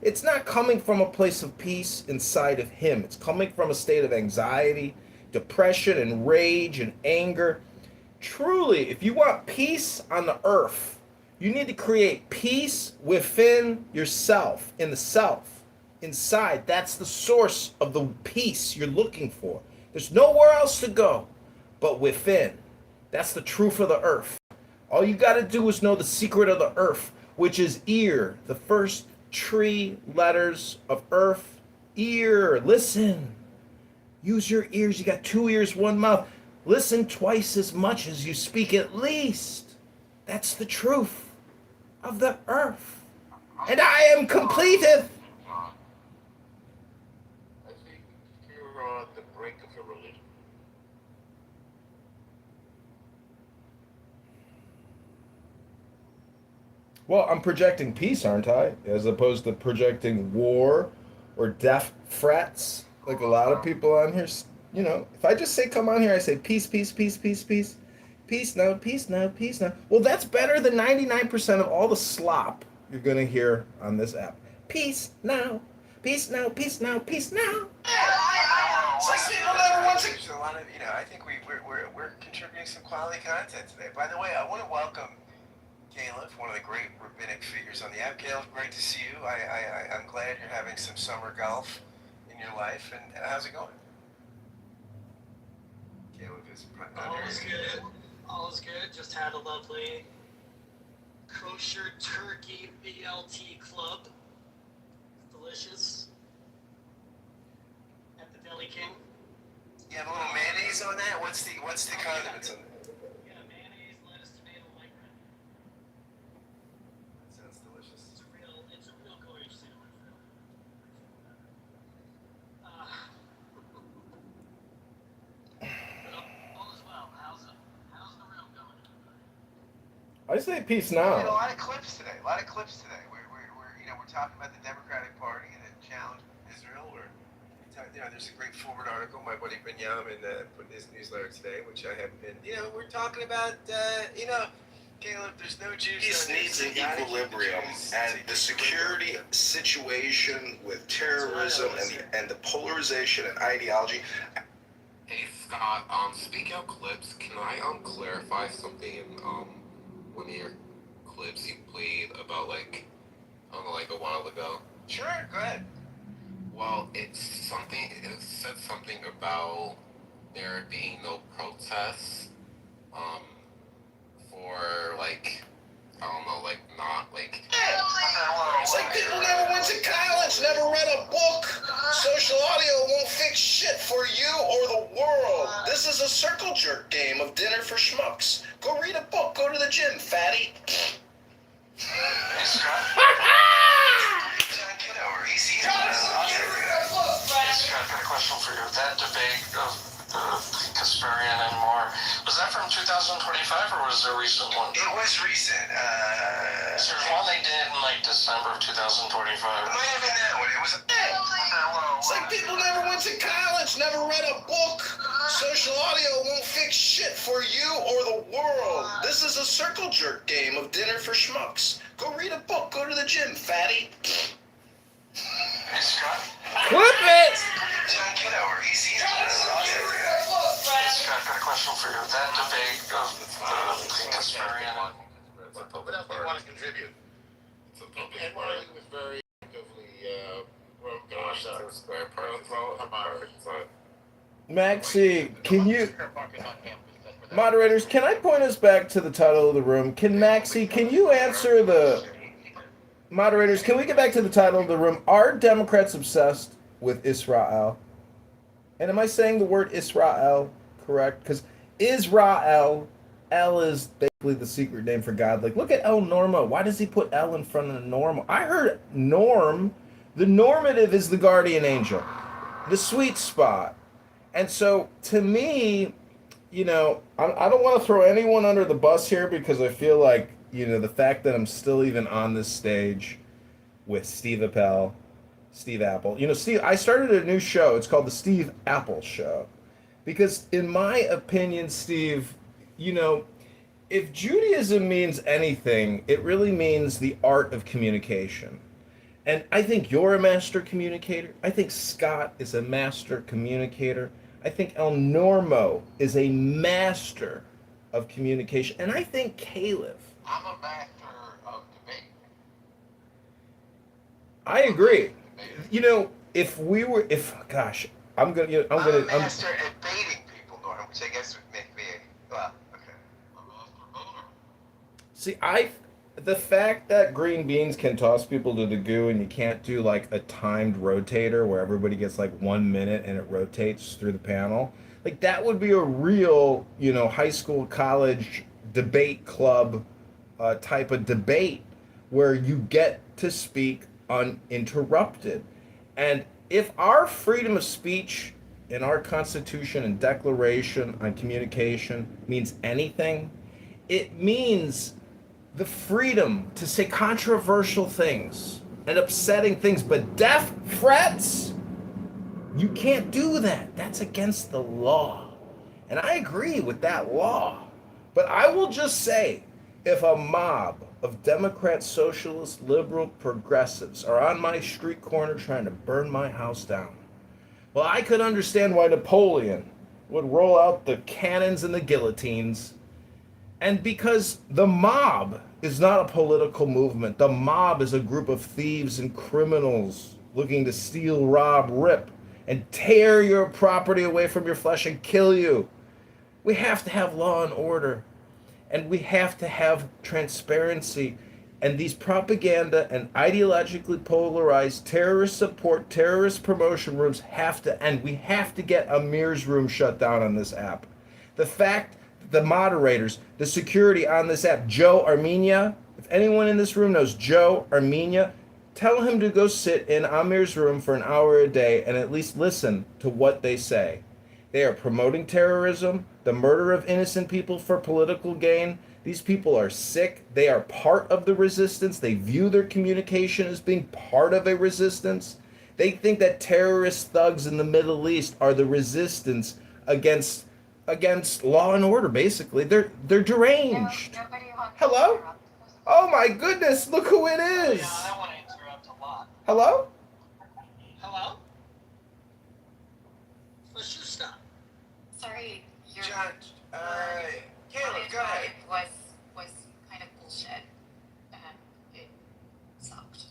Speaker 8: It's not coming from a place of peace inside of him. It's coming from a state of anxiety, depression, and rage and anger. Truly, if you want peace on the earth, you need to create peace within yourself, in the self, inside. That's the source of the peace you're looking for. There's nowhere else to go but within. That's the truth of the earth. All you got to do is know the secret of the earth, which is ear, the first 3 letters of earth. Ear. Listen. Use your ears. You got 2 ears, 1 mouth. Listen twice as much as you speak at least. That's the truth of the earth. and I am completeth.
Speaker 5: John, I think you're on the brink of your religion.
Speaker 8: Well, I'm projecting peace, aren't I? As opposed to projecting war or death threats, like a lot of people on here. You know, if I just say come on here, I say peace, peace, peace, peace, peace, peace now, peace now, peace now. Well, that's better than 99% of all the slop you're gonna hear on this app. Peace now, peace now, peace now, peace now.
Speaker 4: There's a lot of, I think we're contributing some quality content today. By the way, I want to welcome Caleb, one of the great rabbinic figures on the app. Caleb, great to see you. I'm glad you're having some summer golf in your life. And how's it going? Caleb is
Speaker 13: all is good. All is good. Just had a lovely kosher turkey BLT club. Delicious. At the Deli King.
Speaker 4: You have a little mayonnaise on that? What's the condiments on that?
Speaker 13: Yeah, mayonnaise, lettuce, tomato, white bread.
Speaker 4: That sounds delicious.
Speaker 13: It's a real Korean sandwich. All is well. How's the real going?
Speaker 8: I say peace
Speaker 4: We had a
Speaker 8: now.
Speaker 4: lot of clips today. We're talking about the Democratic Party and the challenge of Israel. There's a great forward article my buddy Benjamin put in his newsletter today, which I have been. We're talking about. Caleb, there's no Jews.
Speaker 10: Peace needs an equilibrium, and the security situation with terrorism and the polarization and ideology.
Speaker 14: Hey Scott, speaking of clips, can I clarify something in one of your clips you played about like a while ago?
Speaker 4: Sure, go ahead.
Speaker 14: Well, it said something about there being no protests, for like, I don't know, like not like.
Speaker 10: It's like people never went to college, never read a book. Social audio won't fix shit for you or the world. This is a circle jerk game of dinner for schmucks. Go read a book, go to the gym, fatty.
Speaker 4: Scott, Kitover, he's
Speaker 12: I've got a question for you. That debate of Kasparian and Moore, was that from 2025 or was there a recent one?
Speaker 4: It was recent.
Speaker 12: There's one they did in like December of 2025.
Speaker 4: It might have been that one. It was.
Speaker 10: It's like people never went to college, never read a book. Social audio won't fix shit for you or the world. This is a circle jerk game of dinner for schmucks. Go read a book, go to the gym, fatty.
Speaker 12: Hey Scott,
Speaker 8: Clip it!
Speaker 4: John Kitover, he's
Speaker 12: Scott, I've got a question for you. That debate of Kasparian and
Speaker 5: What else do you want to contribute? And Marley was very actively
Speaker 8: Maxie, can you... Moderators, can I point us back to the title of the room? Maxie, can you answer the... Moderators, can we get back to the title of the room? Are Democrats obsessed with Israel? And am I saying the word Israel correct? Because Israel, L is basically the secret name for God. Like, look at El Normo. Why does he put L in front of the normal? I heard norm. The normative is the guardian angel, the sweet spot. And so, to me, I don't want to throw anyone under the bus here because I feel like, the fact that I'm still even on this stage with Steve Apple. I started a new show. It's called the Steve Apple Show. Because in my opinion, Steve, if Judaism means anything, it really means the art of communication. And I think you're a master communicator. I think Scott is a master communicator. I think El Normo is a master of communication. And I think Caleb.
Speaker 5: I'm a master of debate.
Speaker 8: I agree. I'm
Speaker 4: a master at baiting people, Norm, which I guess would make me okay.
Speaker 5: I'm a master debater.
Speaker 8: See, the fact that green beans can toss people to the goo and you can't do like a timed rotator where everybody gets like 1 minute and it rotates through the panel, like that would be a real, high school, college debate club type of debate where you get to speak uninterrupted. And if our freedom of speech in our Constitution and Declaration on communication means anything, it means the freedom to say controversial things and upsetting things, but death threats, you can't do that. That's against the law. And I agree with that law. But I will just say, if a mob of Democrats, socialists, liberal, progressives are on my street corner trying to burn my house down, well, I could understand why Napoleon would roll out the cannons and the guillotines. And because the mob is not a political movement, the mob is a group of thieves and criminals looking to steal, rob, rip, and tear your property away from your flesh and kill you. We have to have law and order, and we have to have transparency. And these propaganda and ideologically polarized terrorist support, terrorist promotion rooms have to end. We have to get Amir's room shut down on this app. The fact that the moderators, the security on this app, Joe Armenia, if anyone in this room knows Joe Armenia, tell him to go sit in Amir's room for an hour a day and at least listen to what they say. They are promoting terrorism, the murder of innocent people for political gain. These people are sick. They are part of the resistance. They view their communication as being part of a resistance. They think that terrorist thugs in the Middle East are the resistance against law and order, basically. They're deranged. Hello? Oh my goodness, look who it is.
Speaker 13: Yeah, I want to interrupt a lot.
Speaker 8: Hello?
Speaker 13: Hello? Let's just stop.
Speaker 2: Sorry, your
Speaker 4: Judge, Caleb, go ahead.
Speaker 2: was kind of bullshit, and it sucked.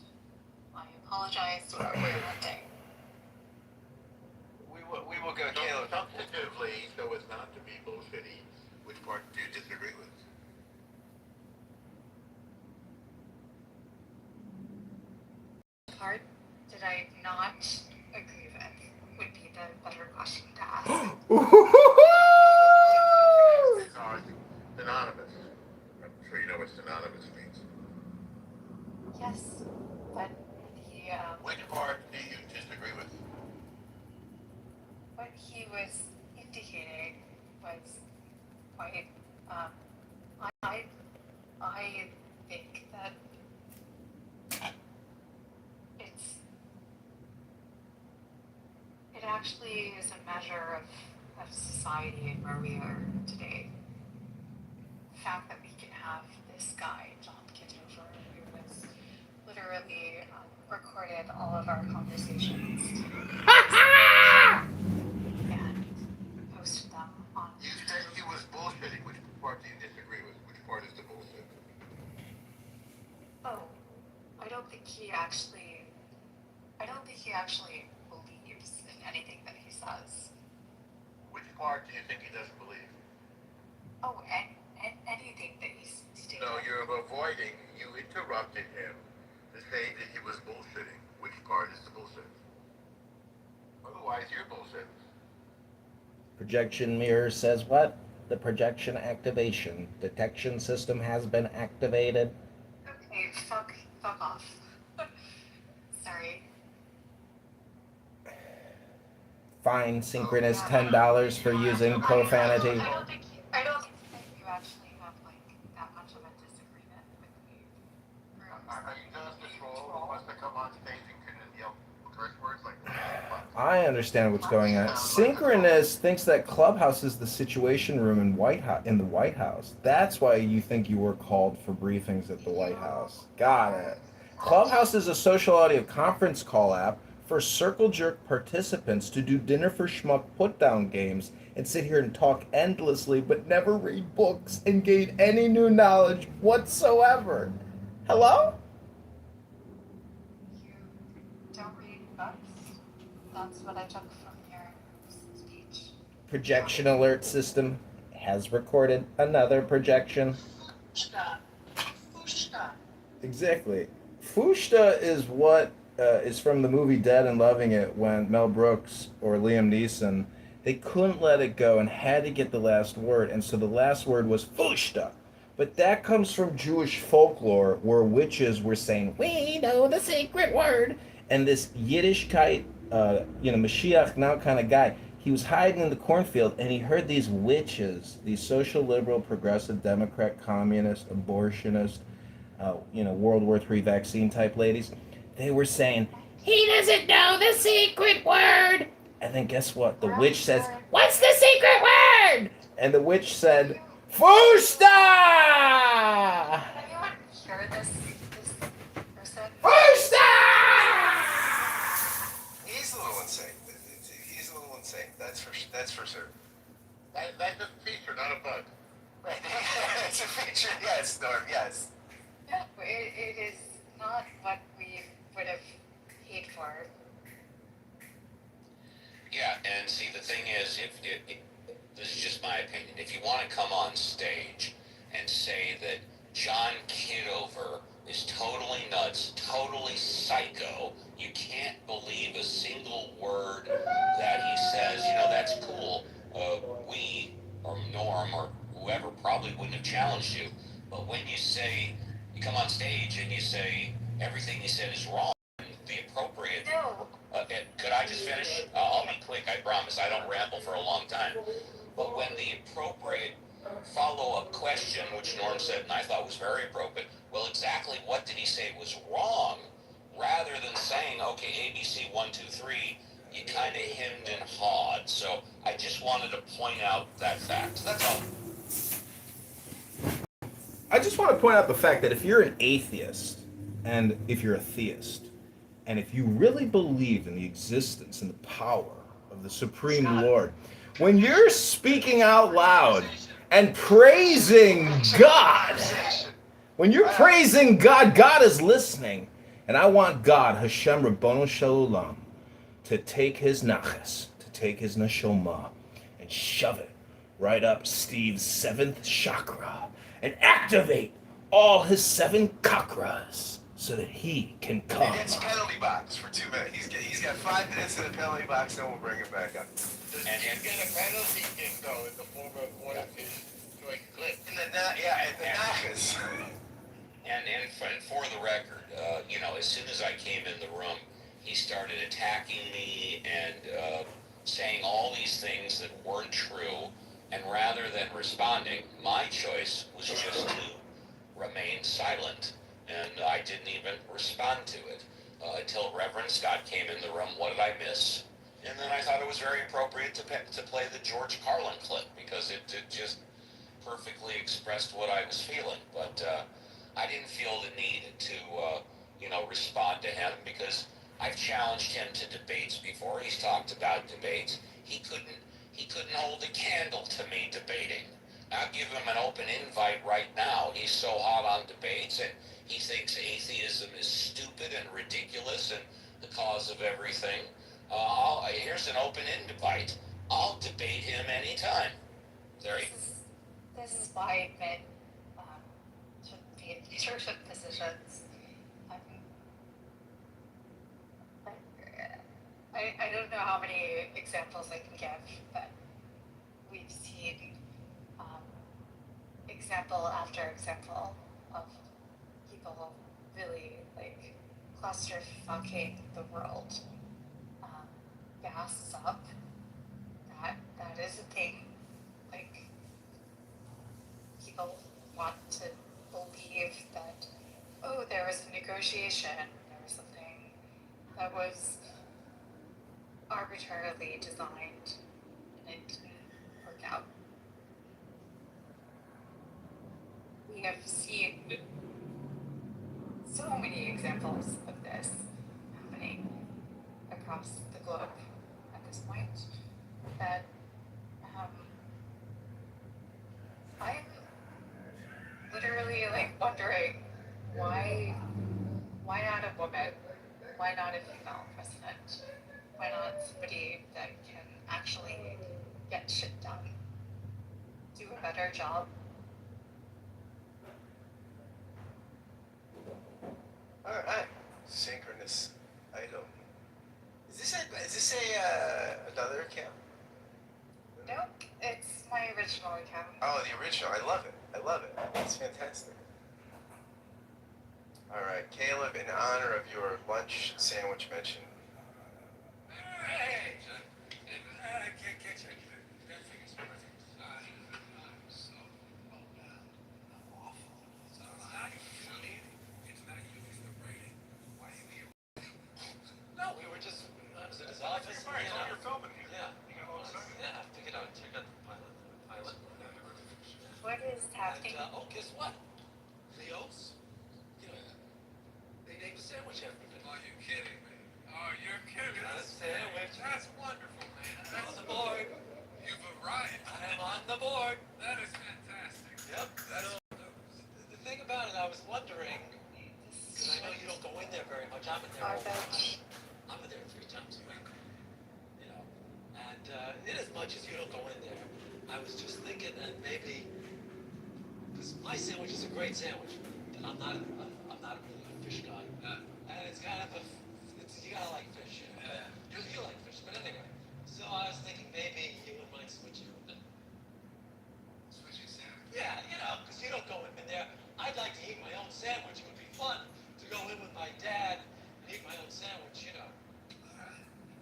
Speaker 2: I apologize for interrupting.
Speaker 4: We will go,
Speaker 5: So
Speaker 4: Caleb.
Speaker 5: substantively, so as not to be bullshitty, which part do you disagree with?
Speaker 2: Part that I not agree with would be the better question to ask.
Speaker 5: Synonymous. I'm sure you know what synonymous means.
Speaker 2: Yes, but
Speaker 5: Which part do you disagree with?
Speaker 2: what he was indicating was quite. I think that it actually is a measure of society and where we are today. The fact that we can have this guy, John Kitover, who has literally recorded all of our conversations and posted them on.
Speaker 5: You said he was bullshitting. Which part do you disagree with? Which part is the bullshit?
Speaker 2: Oh, I don't think he actually believes in anything that he says.
Speaker 5: Which part do you think he doesn't believe?
Speaker 2: Oh, and anything that he's stated.
Speaker 5: No, you're avoiding. You interrupted him to say that he was bullshitting. Which part is the bullshit? Otherwise, you're bullshit.
Speaker 8: Projection mirror says what? The projection activation detection system has been activated.
Speaker 2: Okay, fuck off. Sorry.
Speaker 8: Fine, synchronous $10 for using profanity.
Speaker 2: I don't think you actually have like that much of a disagreement with me.
Speaker 5: Are you just a troll who wants to come on stage and yell curse words like that?
Speaker 8: I understand what's going on. Synchronous thinks that Clubhouse is the Situation Room in the White House. That's why you think you were called for briefings at the White House. Got it. Clubhouse is a social audio conference call app for circle jerk participants to do dinner for schmuck put down games and sit here and talk endlessly but never read books and gain any new knowledge whatsoever. Hello?
Speaker 2: You don't read books? That's what I took from your speech.
Speaker 8: Projection alert system has recorded another projection.
Speaker 13: Fushta.
Speaker 8: Exactly. Fushta is what is from the movie Dead and Loving It when Mel Brooks or Liam Neeson, they couldn't let it go and had to get the last word, and so the last word was Fushta. But that comes from Jewish folklore where witches were saying, "We know the secret word." And this Yiddishkeit, Mashiach now kind of guy, he was hiding in the cornfield and he heard these witches, these social liberal, progressive, Democrat, communist, abortionist, World War III vaccine type ladies. They were saying, "He doesn't know the secret word." And then guess what? The witch says, "What's the secret word?" And the witch said, "Fusta!"
Speaker 2: Anyone hear this person?
Speaker 8: Fusta!
Speaker 4: He's a little insane. He's a little insane. That's for certain.
Speaker 5: That's a feature, not a bug.
Speaker 4: It's a feature. Yes, Norm. Yes.
Speaker 11: No, it is not what we would have paid for.
Speaker 7: Yeah, and see, the thing is, if this is just my opinion, if you want to come on stage and say that John Kitover is totally nuts, totally psycho, you can't believe a single word that he says, that's cool. We, or Norm, or whoever probably wouldn't have challenged you, but when you come on stage and you say everything he said is wrong, the appropriate...
Speaker 2: No.
Speaker 7: Could I just finish? I'll be quick, I promise. I don't ramble for a long time. But when the appropriate follow-up question, which Norm said and I thought was very appropriate, well, exactly what did he say was wrong? Rather than saying, okay, ABC 1, 2, 3, you kind of hemmed and hawed. So I just wanted to point out that fact. That's all.
Speaker 8: I just want to point out the fact that if you're an atheist and if you're a theist, and if you really believe in the existence and the power of the Supreme Lord, when you're speaking out loud and praising God, when you're praising God, God is listening. And I want God, Hashem Rabbono Shalom, to take his nachas, to take his neshama, and shove it right up Steve's 7th chakra and activate all his 7 chakras, so that he can come.
Speaker 4: He gets penalty box for 2 minutes. He's got 5 minutes in the penalty box, then we'll bring him back up.
Speaker 5: And you get a penalty kick, though, in the form of one of his joint clips.
Speaker 4: And the nachas.
Speaker 7: And for the record, as soon as I came in the room, he started attacking me and saying all these things that weren't true. And rather than responding, my choice was just to remain silent. And I didn't even respond to it until Reverend Scott came in the room. What did I miss? And then I thought it was very appropriate to play the George Carlin clip because it just perfectly expressed what I was feeling. But I didn't feel the need to, respond to him because I've challenged him to debates before. He's talked about debates. He couldn't hold a candle to me debating. I'll give him an open invite right now. He's so hot on debates and he thinks atheism is stupid and ridiculous and the cause of everything. Here's an open invite. I'll debate him anytime.
Speaker 11: This is why men shouldn't be in leadership positions. I don't know how many examples I can give, but we've seen example after example of people really clusterfucking the world. Gas up. That is a thing. People want to believe that, there was a negotiation, there was something that was arbitrarily designed and it didn't work out. We have seen so many examples of this happening across the globe at this point that I'm literally wondering why not a woman? Why not a female president? Why not somebody that can actually get shit done? Do a better job?
Speaker 4: Alright. Synchronous item. Is this another account?
Speaker 11: Nope, it's my original account.
Speaker 4: Oh, the original. I love it. It's fantastic. All right, Caleb, in honor of your lunch sandwich mention.
Speaker 14: Hey, John. I can't catch it. That thing is perfect. I'm so awful. It's not funny. It's not you, it's the writing. Why are you here? No, we were just. I was at his office. You're filming here. Yeah. You got all excited. Yeah, check out the pilot.
Speaker 2: What is happening?
Speaker 14: Oh, guess what? Leo's. You know, they named a sandwich after me. Oh, you're kidding me. Oh, you're kidding. Got a sandwich. That's wonderful, man. That's on the board. You've arrived. I am on the board. That is fantastic. Yep. That's the thing about it, I was wondering, because I know you don't go in there very much. I'm in there all the time. I'm in there 3 times a week. You know, and in as much as you don't go in there, I was just thinking that maybe, because my sandwich is a great sandwich, but I'm not really a fish guy. And it's kind of you gotta like fish. You like fish, but anyway. So I was thinking maybe you and Mike switch it with it. Switching sandwich? Yeah, you know, because you don't go in there. I'd like to eat my own sandwich. It would be fun to go in with my dad and eat my own sandwich, you know.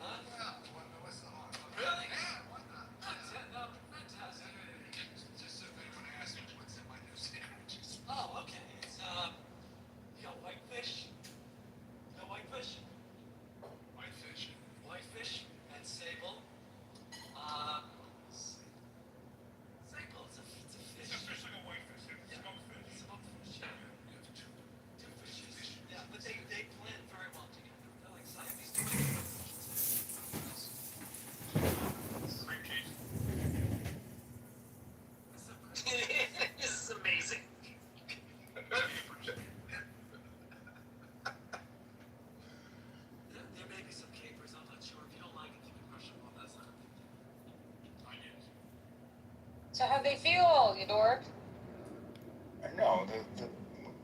Speaker 14: Huh? Well, what's the harm? Really? Yeah, why not? No, fantastic. Just if anyone asks me what's in my new sandwiches. Oh, okay. It's, you got whitefish. You got whitefish? Whitefish? Whitefish and sable. Sable, it's a fish. It's a fish like a whitefish. It's a goldfish. It's a goldfish, yeah. You have two fishes. Yeah, but they blend very well together. They're like Siamese twins. Cream cheese. This is amazing. There may be some capers, I'm not sure. If you don't like it, you can crush them off. That's not a big deal. Onions.
Speaker 2: So how they feel, you dork?
Speaker 5: No, the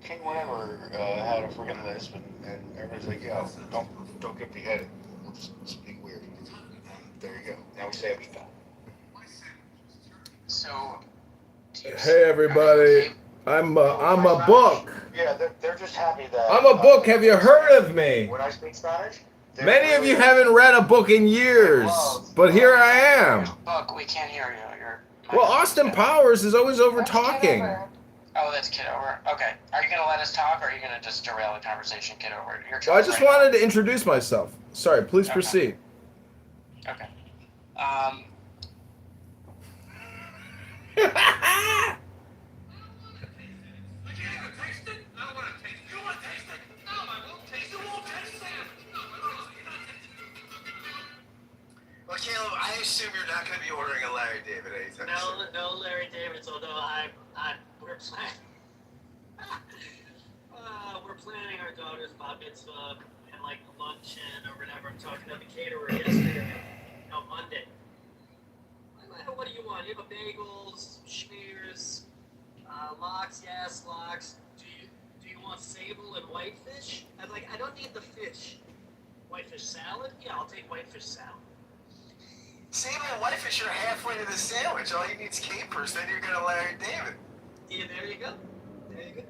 Speaker 5: king whatever had a freaking lisp, and everybody's like, yo, don't get beheaded. It's being weird. And there you go. Now we say it fell.
Speaker 11: So,
Speaker 8: Hey everybody, I'm a book.
Speaker 5: Yeah, they're just happy that
Speaker 8: I'm a book. Have you heard of me?
Speaker 5: when I speak Spanish.
Speaker 8: Many of you haven't read a book in years, but here I am.
Speaker 11: Book, we can't hear you.
Speaker 8: Well, Austin Powers is always over talking.
Speaker 11: Oh, that's Kitover. Okay. Are you going to let us talk, or are you going to just derail the conversation, Kitover?
Speaker 8: Well, I just wanted to introduce myself. Sorry, please proceed.
Speaker 11: Okay.
Speaker 4: Well, Caleb, I assume you're not going to be ordering a Larry David anytime soon.
Speaker 13: No Larry Davids, although we're planning our daughter's bat mitzvah and like luncheon or whatever. I'm talking to the caterer yesterday, on Monday. What do you want? You have bagels, schmears, lox, yes, lox. Do you want sable and whitefish? I don't need the fish. Whitefish salad? Yeah, I'll take whitefish salad.
Speaker 4: Sable and whitefish are halfway to the sandwich. All you need is capers, then you're going to Larry David.
Speaker 13: Yeah, there you go. You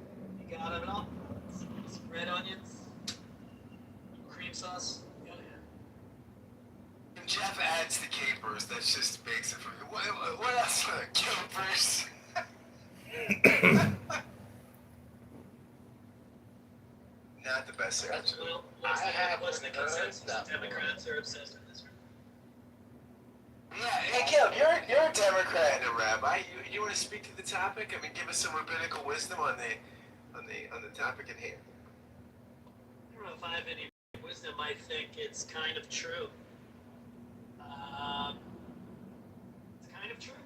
Speaker 13: got it all. Some red onions, cream sauce. Yeah.
Speaker 4: When Jeff adds the capers, that just makes it for me. What else are capers? Not the best sandwich.
Speaker 13: Well, what's the consensus? Democrats are obsessed with this.
Speaker 4: Yeah, hey Caleb, you're a Democrat and a rabbi. You want to speak to the topic? I mean, give us some rabbinical wisdom on the topic at hand.
Speaker 13: I don't know if I have any wisdom. I think it's kind of true. It's kind of true.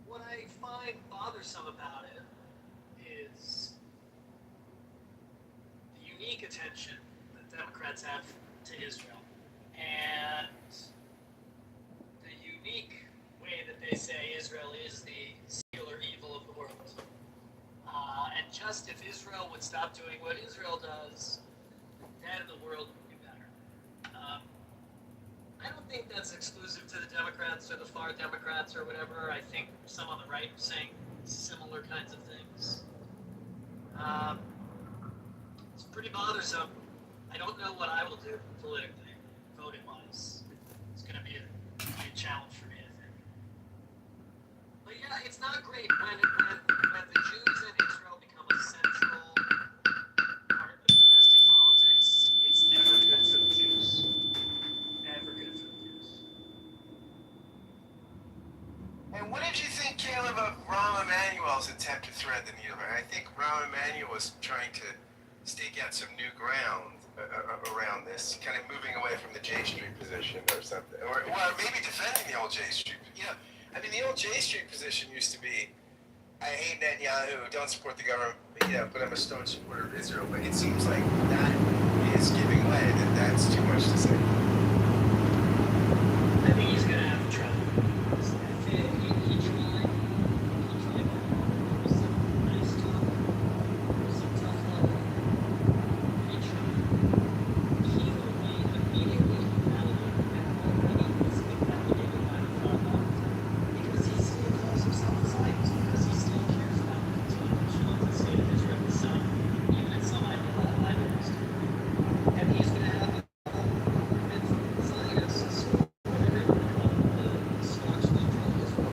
Speaker 13: What I find bothersome about it is the unique attention that Democrats have to Israel. And the unique way that they say Israel is the singular evil of the world. And just if Israel would stop doing what Israel does, then the world would be better. I I don't think that's exclusive to the Democrats or the far Democrats or whatever. I think some on the right are saying similar kinds of things. It's pretty bothersome. I don't know what I will do politically, voting-wise. It's going to be a challenge for me, I think. But yeah, it's not great when the Jews in Israel become a central part of domestic politics. It's never good for the Jews. Never good for the Jews.
Speaker 4: And what did you think, Caleb, of Rahm Emanuel's attempt to thread the needle? I think Rahm Emanuel was trying to stake out some new ground around this, kind of moving away from the J Street position or something, or maybe defending the old J Street. I mean, the old J Street position used to be, I hate Netanyahu, don't support the government, but I'm a staunch supporter of Israel. But it seems like that is giving way, that's too much to say.
Speaker 13: I think